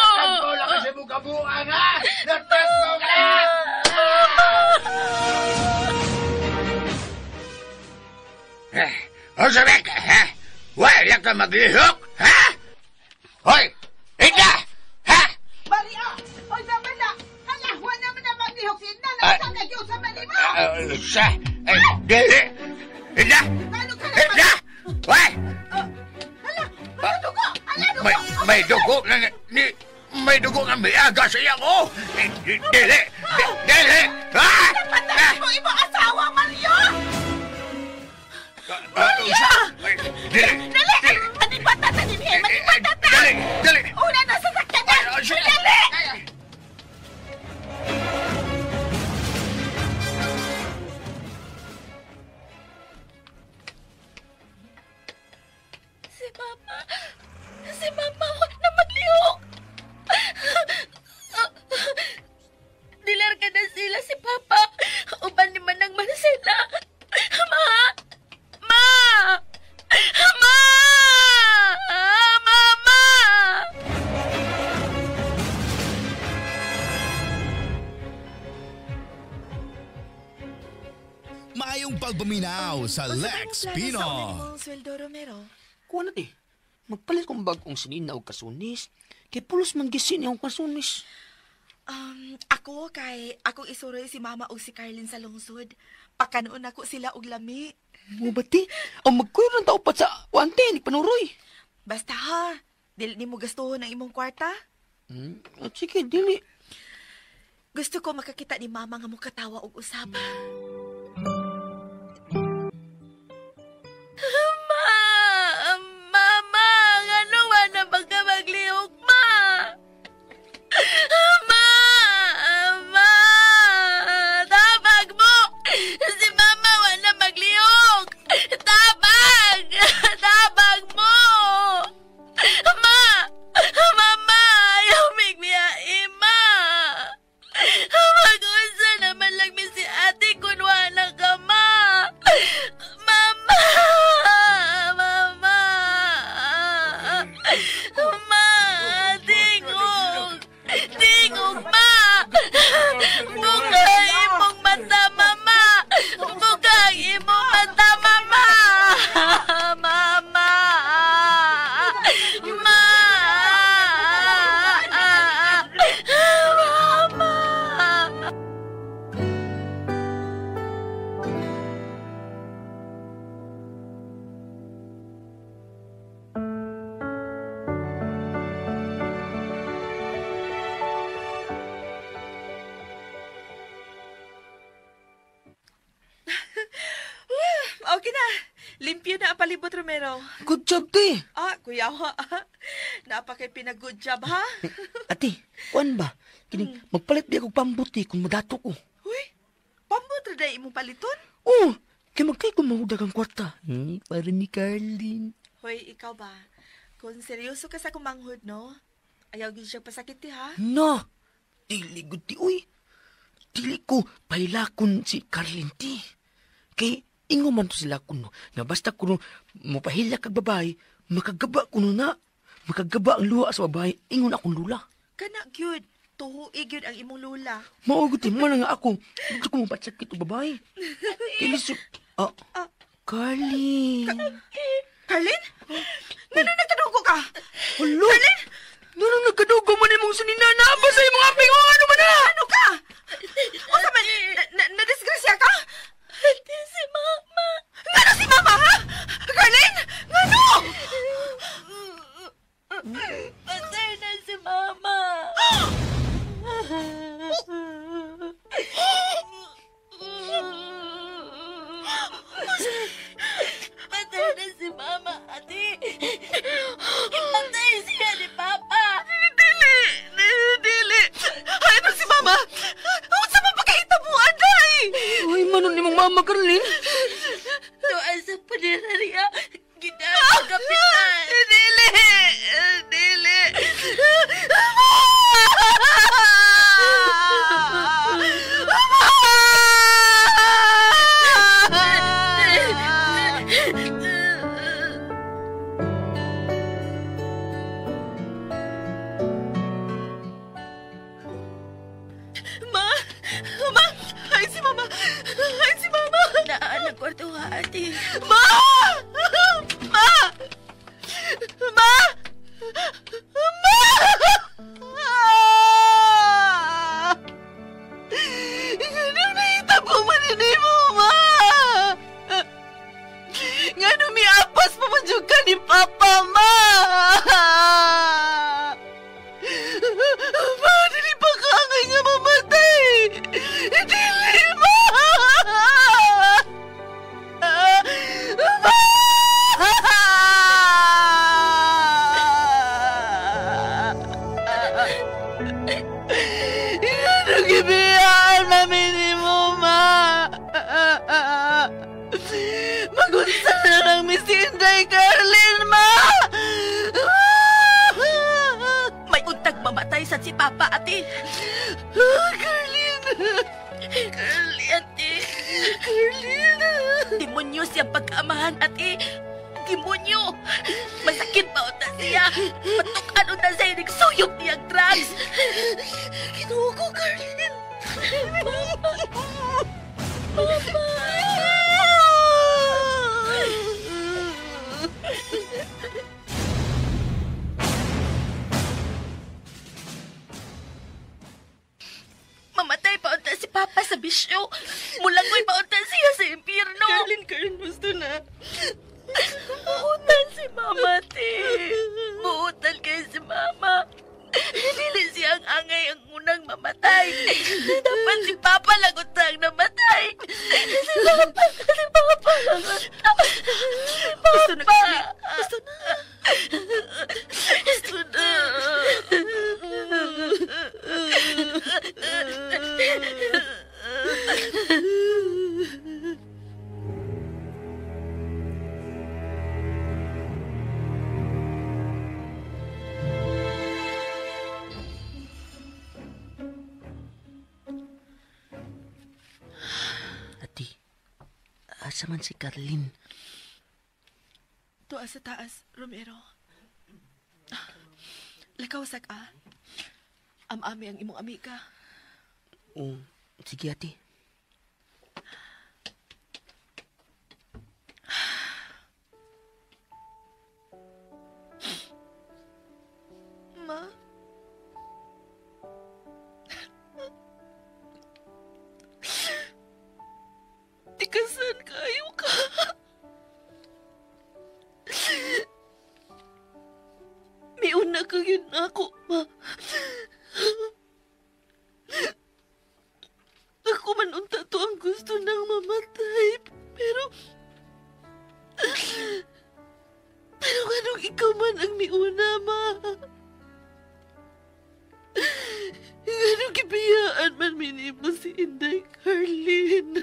Natagpo lang kasi mo kabuang, ha? Natagpo ka na! O sabi ka, ha? Wala ka maglihok, ha? Hoy! Ika! Ha? Maria! Oy, naman na! Hala, huwag naman na maglihok sin na! Nasaan na Diyos sa manimo! Sa... Dili! Ika! Ano ka naman? Ika! Hoy! Hala, ano ko? May dugo nga may dugo nga may aga sa iya ko. Dili! Dili! Patay mo imong asawa, Mario! Maria! Dili! Dali! Manipatan na din, manipatan na! Dili! Dili! Una na sa sakyan niya! Dali! Si Mama, huwag na maglihok! Dilar ka na sila si Papa. Uban ni Manang Marcela. Ma! Ma! Ma! Mama! Maayong pagpaminaw sa Lex Pino. Sweldo, Romero. Kuha na di. Magpalit kong bagong sinina o kasunis. Kay pulos man gisin yung kasunis. Akong isuroy si Mama o si Carlin sa lungsod. Pakanoon ako sila og lami. Mo ba ti? Ang magkuyo ng tao pa sa wante, ni panuroy. Basta ha, dili ni mo gastuhon ang imong kwarta. Sige, dili. Gusto ko makakita ni Mama nga mo katawa og usab. Mama, ngano wa na baka maglihok, Ma? Ma! Tabag mo! Si Mama wa na maglihok! Tabag! Tabag mo! Ma! Mama! Ayaw migmiyain, Ma! Mag-unsa naman lang mi si ate kung wala ka, Ma! Mama! Mama! Ma! Tingog! Tingog, Ma! Bukay imong mata, Mama! Bukay imong mata, Mama! Mama! Ma! Mama! Okay na. Limpyo na ang palibot, Romero. Good job, ti. Kuya ho. Napa kay pinag-good job, ha? Ate, kuan ba? Kini, magpalit di ako pambuti kung madato ko. Uy, pambot rin na imong paliton? Oo, kaya magkay kung mahudag ang kwarta. Para ni Carlin. Hoy, ikaw ba? Kung seryoso ka sa kumanghod, no? Ayaw gid siya pasakit, ha? No, dili good ti, uy. Dili ko pailakon si Carlin, ti. Kay, ingo man to sila kuno, na basta kuno mapahilya kag babae, makagaba kuno na. Makagaba ang luha sa babae, ingon akong lula. Kana, gyud. Tuhuig yun ang imong lula. Maugutin mo na nga ako. Gusto ko mapatsakit o babae. Kailis Carlin. Carlin? Ngano nagkadugo ka? Hello? Carlin? Ngano nagkadugo man imong suninana ba sa imong aping o ano man na? Ano ka? O sa man, nadisgrasya ka? Hindi si Mama. Ngano si Mama, ha? Carlin? Ngano? Patay na si Mama. Patay na si Mama, ate. Patay siya ni Papa. Dili. Ano si Mama? Ang sa mapagkahitabuan, day. Uy, manon ni mong Mama, Carlin. Doon sa punerarya, ginagawa kapitan. Dili. Kwarto ha, ate. Ma! Ngano nahitabo man ini mo, Ma? Ngano miapas pa man ka ni Papa, Ma? Anong gibiyaan namin mo, ma? Magunsa na lang Miss Inday, Carlin, ma! May untag mamatay sa si Papa, ate. Carlin! Carlin, ate. Carlin! Demonyo siya pagkaamahan, ate. Demonyo. Masakit pa unta siya. Patukan unta siya nagsuyok niyang drugs. Kinuha ko, Carlin. Papa. Mamatay pa unta si Papa sa bisyo. Mulangoy pa unta siya sa impyerno. Carlin, gusto na. Buutan si Mama, te. Buutan kayo si Mama. Dili siya ang angay ang unang mamatay. Dapat si Papa lang utang namatay. Si Papa lang utang. Gusto na, Carlin. Gusto na. Gusto na. Asa man si Carlin? Tuwa sa taas, Romero. Lakaw sa ka. Am-ami ang imong amika. Sige, ate. Ma? Tikasan kayo ka. May una ka yun ako, ma. Ako man unta to ang gusto nang mamatay. Pero anong ikaw man ang miuna, ma? Anong kibiyaan man minimo si Inday, Carlin?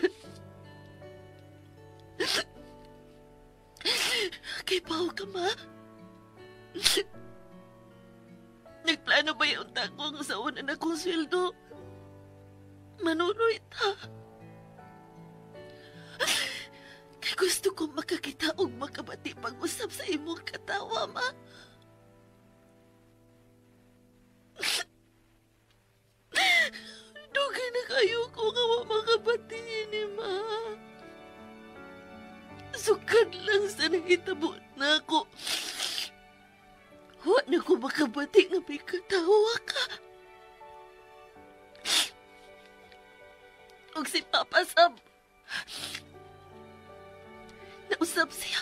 Kay Pao ka, ma? Nagplano ba yung takong sa una na kong sweldo? Manunoy ta. Kay gusto kong makakita og makabati pag-usap sa imong katawa, ma. Dugay na kayo ko nga makabati ni ma. Sukad lang sa nahitabo na ako. Huwag na ko makabati nga may katawa ka. Og si Papa Sam, nausap siya.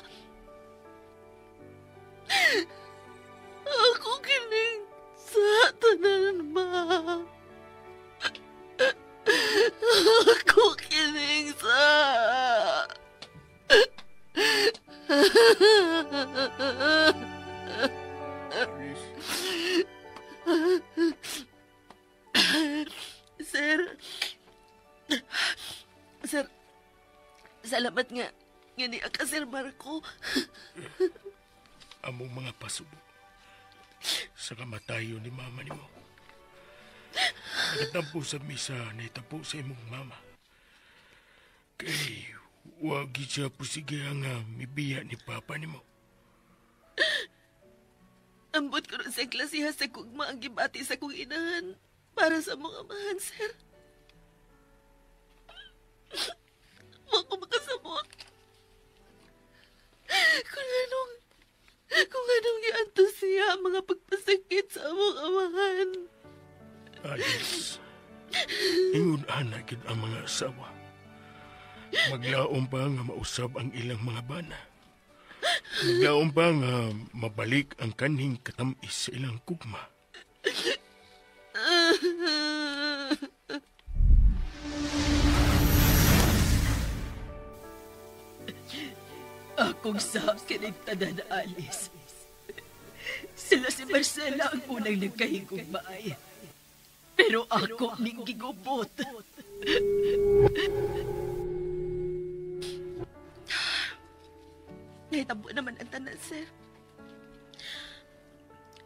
Ako kining sa tanan, ma. Ako kining sa... Sir, salamat nga ngani ka, Sir Marco. Among mga pasubo sa kamatayo ni mama ni mo. Nagtampo sa misa na itapo sa imong mama. Kay wag siya pusige nga mibiya ni papa ni mo. Ambot ko rin sa klasiha sa kugma ang gibati sa kong inahan para sa mga amahan, sir. Huwag ko makasamot. Kung anong ianto siya mga pagpasakit sa among amahan. Alice, ingon anak yun ang mga asawa. Maglaom pa nga mausab ang ilang mga bana. Maglaom pa nga mabalik ang kaning katamis sa ilang kugma. Akong sakit ng tanan, Alice. Sila si Marcela ang unang nagkahigugmaay. Pero ako ning gigubot. Nahitabo naman ang tanan, sir.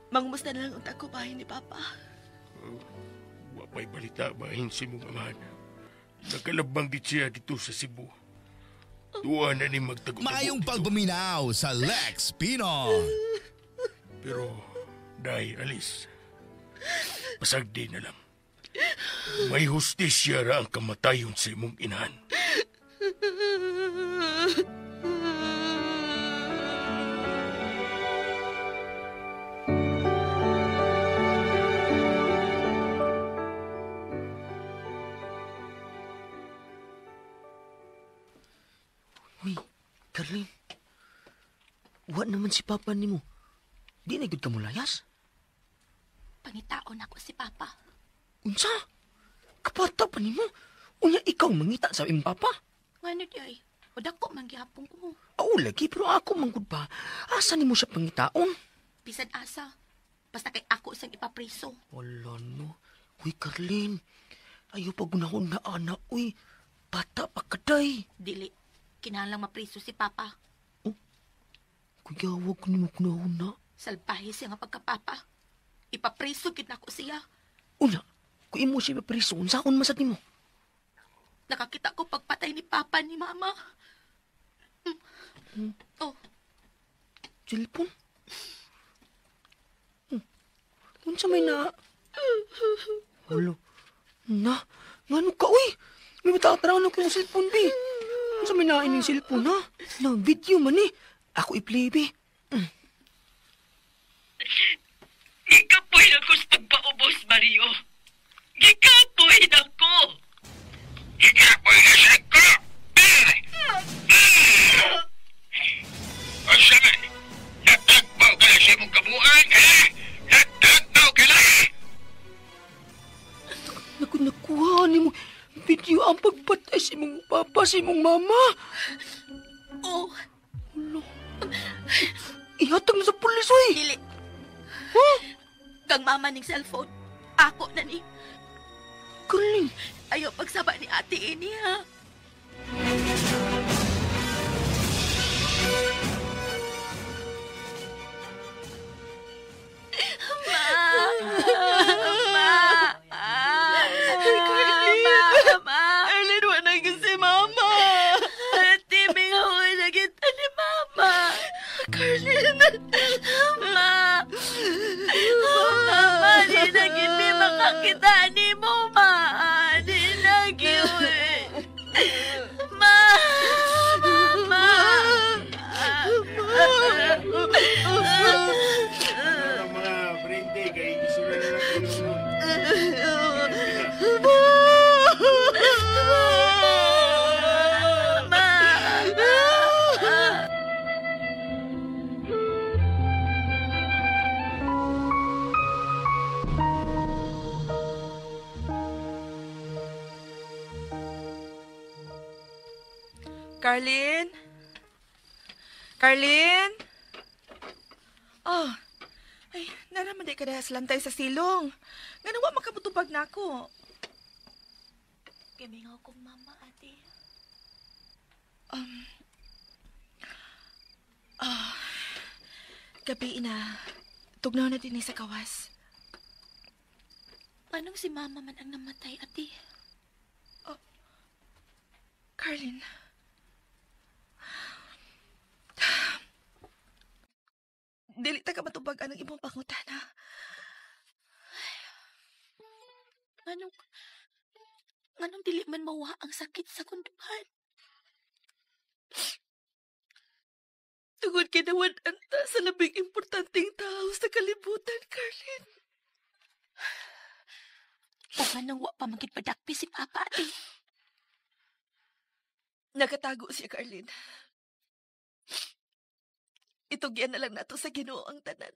Mangumusta na lang ang tako bahay ni Papa. Wapay balita bahin si mong amahan. Nakalabang di siya dito sa Cebu. Tuwa na ni magtago-tago Mayong dito. pagpaminaw sa Lex Pinon. Pero, dahi alis. Pasagdi na lang. May hustisya ra ang kamatayon sa imong inahan. Uy, Carlin. Wa naman si Papa nimo. Di na gud ka mo layas? Pangitaon ako si Papa. Unsa? Kapata pa nimo. Unya ikaw mangita sa imong Papa? Ngano di ay? O dako manggihapon ko. Oo, lagi, pero ako manggod pa. Asa nimo siya pangitaon? Bisan asa. Basta kay ako isang ipapriso. Wala no. Uy, Carlin. Ayaw pa gunahon na anak, uy. Bata pa kaday. Dili. Kinalang mapriso si Papa. Kuya, huwag ko nimo gunahon na. Salbahe siya nga pagkapapa. Ipapriso gid nako siya. Unya, kung imo siya papriso, unsaon masad nimo? Nakakita ko pagpatay ni Papa ni Mama. Oh, Cellphone? Unsa may na... Halo. Na, ngano ka, uy? May matataraw na ko yung cellphone, bi. Unsa may nain yung cellphone, ha? Na, video man, eh. Ako i-play, bi. Gikapoy na ko sa pagpaubos, Mario. Gikapoy na ko. Ikapoy na siya ko! O siya man, natagbaw ka na siya mong kabuan, ha? Natagbaw ka na! Nakuha ni mo video ang pagpatay si mong papa, si mong mama. oh, Ano? Ihatag na sa pulis, uy. dili. Kang Mama ning cellphone. Ako na ni. Carlin. Ayaw pagsaba ni ate ini, ha? Arlene, wala na si Mama. Tibing ako nakita ni Mama. Carlene. Ma! Mama, di na gindi makakita ni mo, ma. Di na giwe. Ma! Mama! Mga brinde, kay isura na lang Carlene? Carlene? Oh, ay, naraman di ka na salantay sa silong. Nga nawa makabutubag na ako. Gamingaw kong mama, ate. Gabi na. Tugnaw na din sa kawas. Anong si Mama man ang namatay, ate? Carlene. Dili ta ka matubag ang imong pangutana. Anong dili man mawa ang sakit sa kunduhan? Tungod kinawan anta sa labing importanteng tao sa kalibutan, Carlene. O anong wa pa magkitpadakpi si Papa, ate? Nakatago siya, Carlene. Itugyan na lang nato sa Ginoo ang tanan.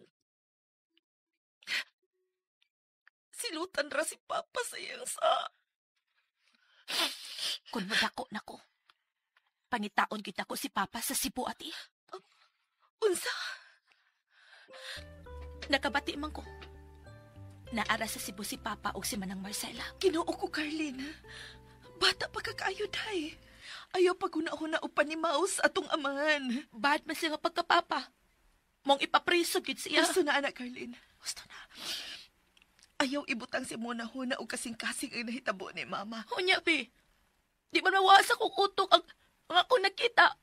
Silutan ra si Papa sa iyang sa... Kung madako na ko, pangitaon kita ko si Papa sa Cebu, ate. Unsa? Nakabati man ko. Naara sa Cebu si Papa ug si Manang Marcela. Ginoo ko, Carlin. Bata pa kakaayo, day. Ayaw pa guna-huna upan ni Maus atong amahan. Bad man siya nga pagkapapa. Mong ipapriso gid siya. Gusto na, anak Carlin. Gusto na. Ayaw ibutang si Mona-huna o kasing-kasing ang nahitabo ni Mama. Unya, be. Di ba nawasa kong utok ang akong nakita?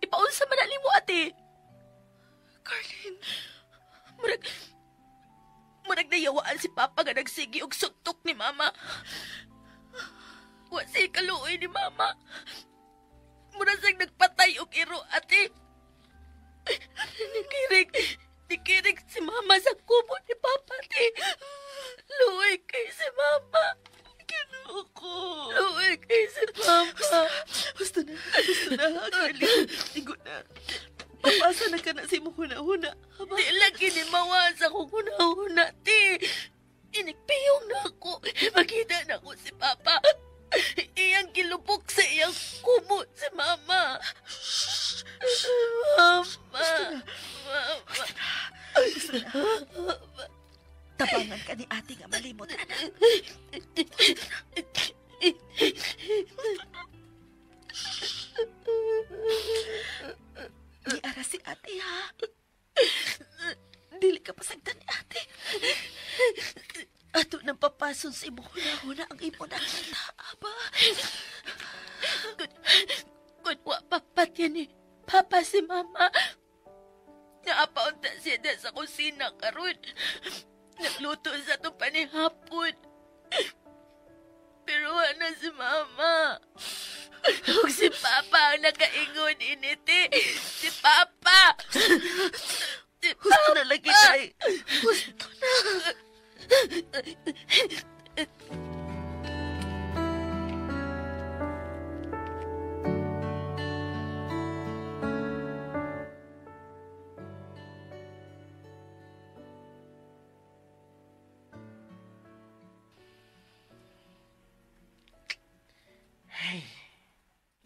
Ipaunsa man na mo, ate. Carlin. Murag nayawaan si Papa nga nagsigi og suntok ni Mama. Wasi kaluoy ni Mama. Murag siyang nagpatay og iro, ate. Nikirig si Mama sa kubo ni Papa, ate. Luoy kay si Mama. Ginoo ko. Luoy kay si Mama. Gusto na, Carlin. Igo na. Papasa na ka na si Muna-huna. Di lagi ni mawasa ko kuna-huna, ti. Inikpiyong na ako. Makita na ko si Papa. Iyang kilupok sa iyang kubo si Mama. Mama. Gusto na. Tabangan ka ni ate nga malimot, anak. Di ara si ate, ha? Dili ka pasagdan ni ate. Ato nang papason sa imo huna-huna ang imo nakita, aba. Kung wapapat yan ni Papa si Mama. Naapaunta siya na sa kusina karon. Nagluto sa itong panihapon. Pero wala si Mama. Huwag si Papa ang nakaingon initi. Si Papa! Si Gusto na lagi, tay. Gusto na.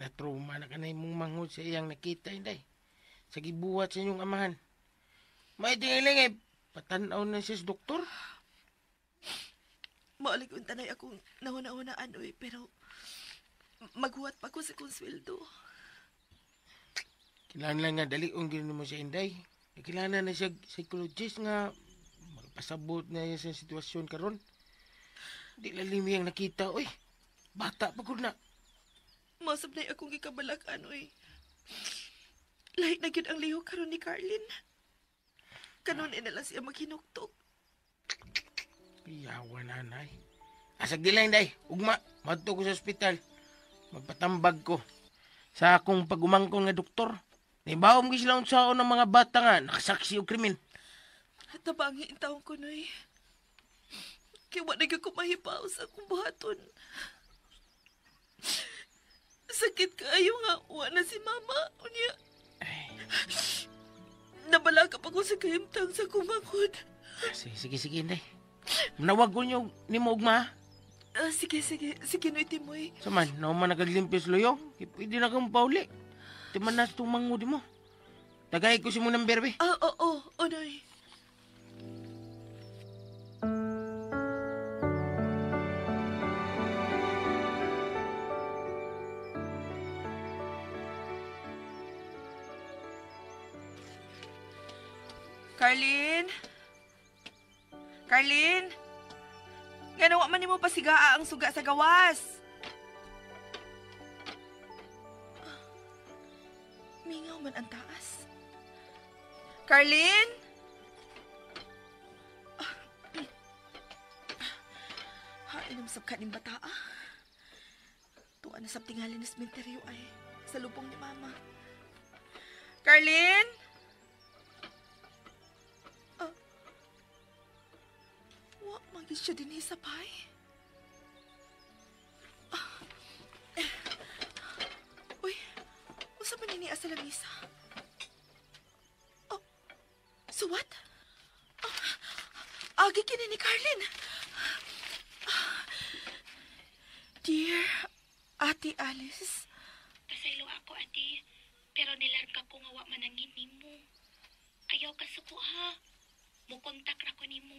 Natruma na ka na mong manghod sa iyang nakita, Inday. Sa gibuhat sa inyong amahan. May tingiling patanaw na siya sa doktor. Maalig untanay akong nahuna-hunaan, oy, pero maghuwat pa ko sa konsweldo. Kailangan nga daliong gano'n mo siya, Inday. Kailangan na siya psychologist nga magpasabot na siya sa sitwasyon karon. Di lalimi ang nakita, oy. Bata pa ko na. Masab na akong ikabalak-an, oy. Lahit na yun ang liho karon ni Carlin. Kanon na lang siya maghinuktok. Piyawa, nanay. Asag di lang, Inday. Ugma, madto ko sa ospital. Magpatambag ko sa akong pagumangkong nga doktor. Naibaom ko sila unsaon ng mga bata nga nakasaksi o krimen. Tabangin taong ko, noy. Kaya wala ko mahipaw sa akong buhaton. Sakit kayo nga, wala si Mama. Unya. Nabala ka pa ko sa kahimtang sa kumangkod. Sige, Inday. Manawag ko niyo ni mo ugma. Sige, noy, Timoy. Saman, naman nagaglimpis loyo. Pwede na kang pauli. Timan na itong mangudi mo. Tagay ko si mo ng berbe. Oo, noy. Carlin? Ganawa man ni mo pasigaa ang suga sa gawas. Mingaw man ang taas. Carlin? Inamsab ka ning bata, Tuwa na sab tingali na sementeryo ay sa lubong ni Mama. Carlin? Magis siya din sa pay. Uy, usa man ini sa lamisa. Oh, so what? Agi kini ni Carlin. Dear Ate Alice. Pasaylo ako, ate. Pero nilarga ko nga wa manangin nimo. Ayaw ka suko, ha? Mukontak na ko nimo.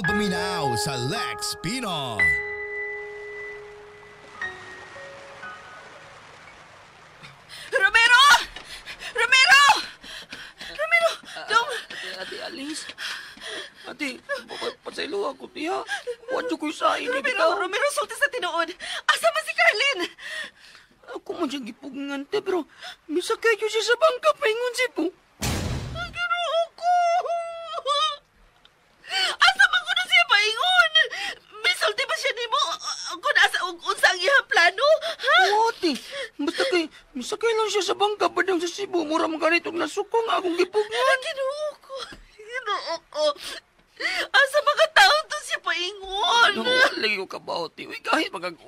Huwag buminaw sa Lex Pinoy. Romero! Romero! Romero! Dong! Ate Alice. Ate, pasaylo ako, tiya. Wadyo ko sa ini. Romero, sulti sa tinuod. Asa man si Carlin? Ako man siyang gipugngan, te, pero misakay ko siya sa bangka, paingon si po. Ginoo ko! Asa man ko na siya paingon? May sulti ba siya nimo? Kung asa unsa ang iyang plano? Ha? Oo, ate. Basta kay, misakay lang siya sa bangka, padang sa Cebu. Mura mga ganitong nasukong akong gipugngan. Ginoo ko. Ginoo ko. Asa mga tao to siya paingon? Lagi ko kabaw, ti. Uy, kahit magago.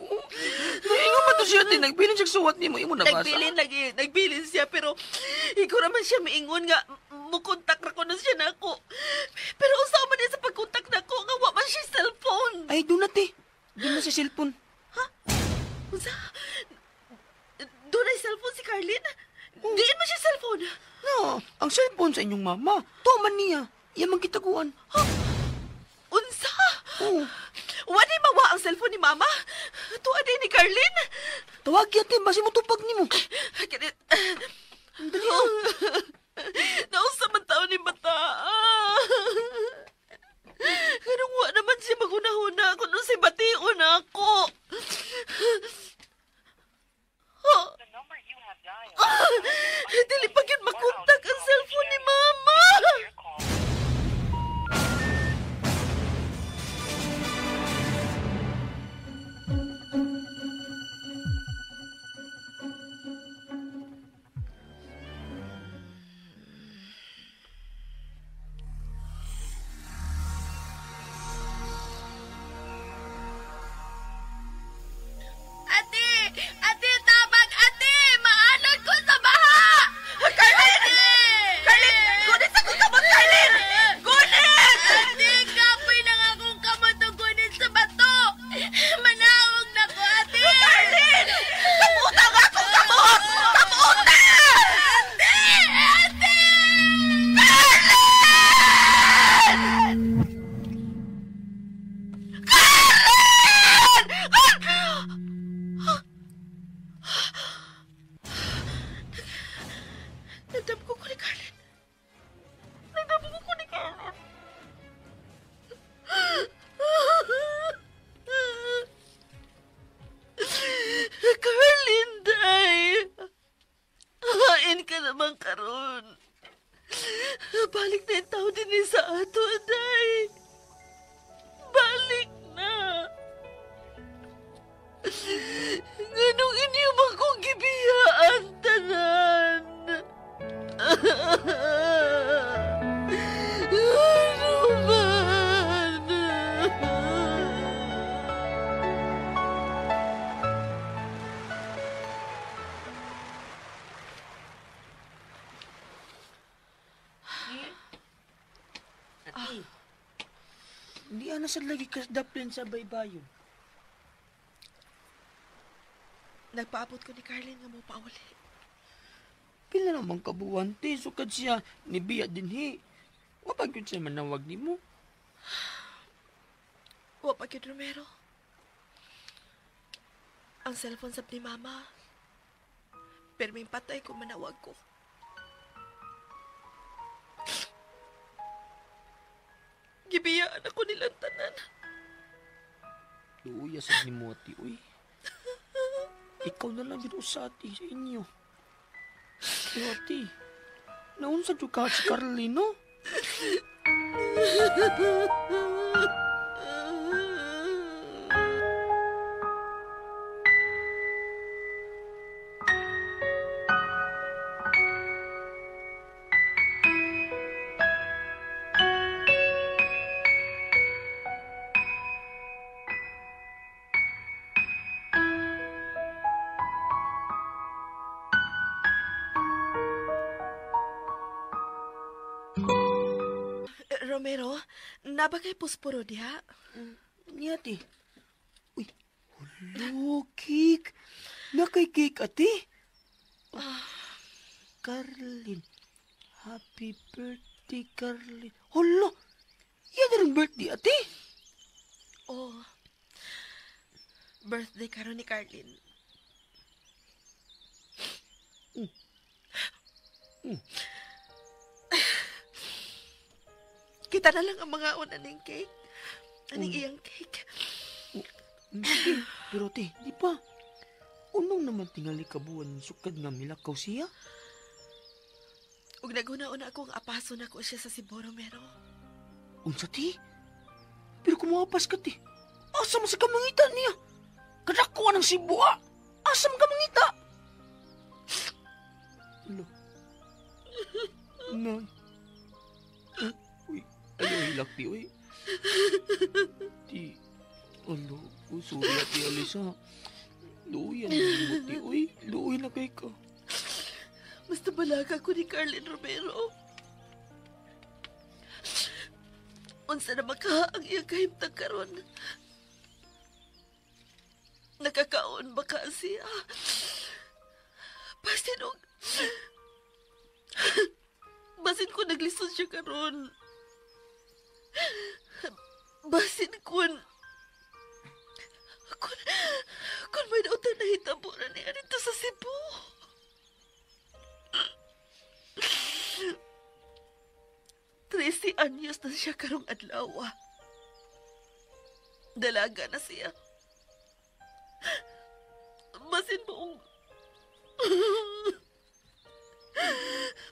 Naingon man to siya, ti. Nagbilin siya suwat ni mo. Imo nabasa. Nagbilin siya, pero ikaw naman siya maingon nga mukontak na ko na siya na ako. Pero usaw man niya sa pagkontak na ko, nga wa man siya cellphone. Ay, doon na, ti. Doon na sa cellphone. Ha? Unsa? Doon ay cellphone si Carlin? Diin man siya cellphone? No, ang cellphone sa inyong mama. Tuman niya. Iyamang kitaguan. Ha? Unsa? Oo. Wala mawa ang cellphone ni Mama? Tuwa din ni Carlin? Tawag yan, ti. Basi mo tupag ni mo. Ganit. Dali, Nausa man taon ni Mata. Ganun wa naman siya maghuna-huna kung si Bation ako. Dili pa yun makontak ang cellphone ni Mama. Ate, tabag, ate! Maanan ko sa baha! Carlin! Carlin! Gunit sa kong kamot, Carlin! Gunit! Ate, kapoy na nga akong kamot o gunit sa bato! Manawag na ko, ate! Carlin! Kamuta nga akong kamot! Kamuta! Ate! Ate! Nagdamgo ko ni Carlin. Nagdamgo ko ni Carlin. Carlin, day. Hain ka naman karon. Balik na yung tao din sa ato, day. Balik na. Nganong inyo man kong gibiyaan tanan? Ano man? Hindi ana sa lagi kasdaplin sa baybayon. Nagpaabot ko ni Carlin nga mo pauli. Pila namang kabuwan, te. Sukad siya ni Bia din, he. Wapag yun siya manawag ni mo. Wapag yun, Romero. Ang cellphone sab ni Mama. Pero may patay kung manawag ko. Gibiyaan ako nilang tanan. Luya sa ni mo, ati, uy. Ikaw na lang yun usati sa inyo. Pero, ati, naunsa dyan ka si Carlino? Romero, nabagay pusporo diha? Ni ati. Uy, hulo, cake. Nakay cake, ati. Carlin. Happy birthday, Carlin. Hulo, Yan na rin birthday, ate. Oh. Birthday karon ni Carlin. Kita na lang ang mga una ning cake. Aning iyang cake. Pero ate, di pa. Unong naman tingali kabuan sukad nga milakaw siya. Ug naguna-una akong apaso na ko siya sa Cebu, Romero. Unsa ti? Pero kumapas ka ti. Asa man sa kamangita niya? Kadakuan ng Cebu ah. Asa man kamangita? Alo. Nay. Uy, ano hilak ti, uy. Ti, alo, sorry ati Alisa. Luyan mo ti, uy. Luyan na kay ka. Basta balaga ko ni Carlin Romero. Unsa na maka ang iyang kahimtang karon? Nakakaon ba ka siya? Basin ko naglisod siya karon. Basin kun may nautang na hitabo na niya dito sa Cebu. 13 anyos na siya karong adlaw. Dalaga na siya. Basin mo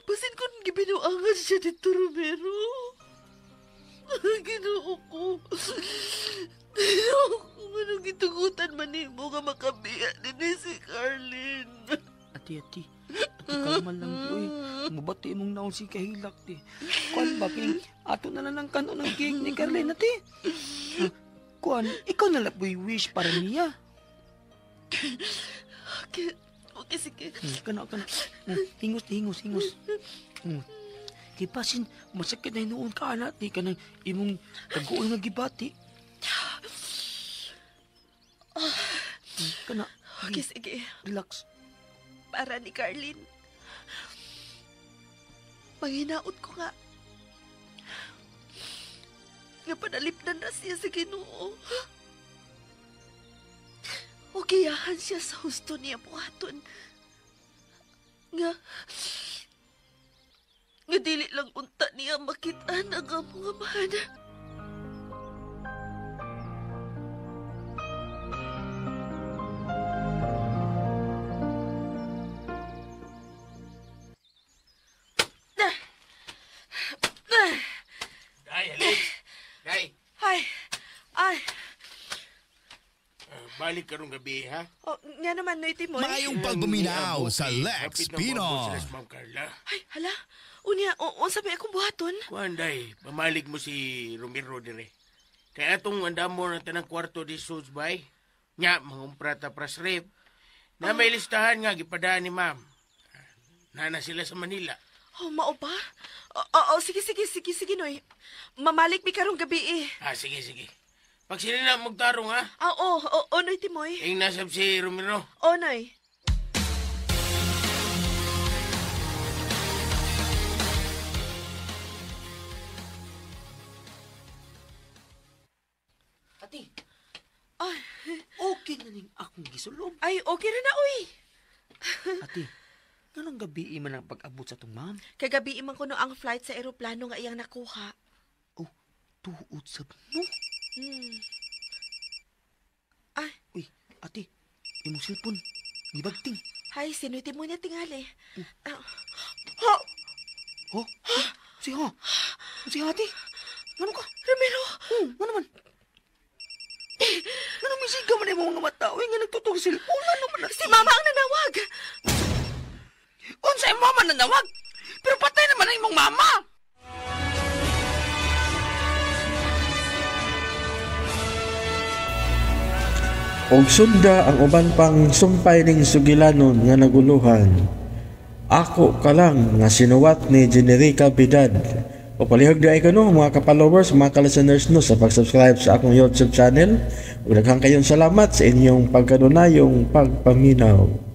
basin kung gibinuangan siya dito, Romero. Ginoo ko. Anong gitugutan man mo nga makabiya din si Carlin. Ati, kalman lang di, oy. Mabati mong naon si kahilak, di. Kuan ba, king, ato na lang ang kano ng cake ni Carlin, ati. Kuan, ikaw na lang wish para niya. Okay, sige. Kana. Hingos. Kipasin, masakit na noon ka, anak, di ka nang imong kagoon nga gibati. Kana. Okay, sige. Relax. Para ni Carlin. Manghinaot ko nga. Nga panalipnan na siya sa Ginoo. O giyahan siya sa husto niya buhaton. Nga dili lang unta niya makitaan ang among amahan. Balik karong gabi, ha? Oh, nga naman, Noy Timoy. Mayong pagpaminaw sa Lex Pino. Ma'am Carla. Ay, hala. Unya, unsa ba akong buhaton? Kuanday, pamalig mo si Romero dire. Kaya atong andamo na tanang kwarto di Suzbay. Nya, mangumprata pras rep. Na may listahan nga, gipadaan ni ma'am. Nana sila sa Manila. Oh, mao ba? Sige, Noy. Mamalik mi karong gabi eh. Sige. Pag sila na magtarong, ha? Oo, Noy Timoy. Ing nasab si Romero. Oo, Noy. Ati, Ay, okay na ning akong gisulob. ay okay na na, uy. Ati, ganang gabi man ang pag-abot sa tong ma'am. Kagabi imang kuno ang flight sa eroplano nga iyang nakuha. Oh, tuod sa mo. Ay, Uy, ati, imong cellphone, gibagting. hay, sinuti mo niya tingali. Oh, si ati. Ano ka? Romero! Ano naman? Ano may sigaw man yung mga mata? Uy, nga nagtutong cellphone. Ano man? Si Mama ang nanawag! Unsa yung mama nanawag? Pero patay naman ang imong mama! Og sunda ang uban pang sumpay ning sugilanon nga naguluhan. Ako ka lang nga sinuwat ni Generica Bidad. O palihog di ay kano mga ka-followers, mga ka-listeners no sa pag-subscribe sa akong YouTube channel. Ug daghang kayong salamat sa inyong pagkanunayong pagpaminaw.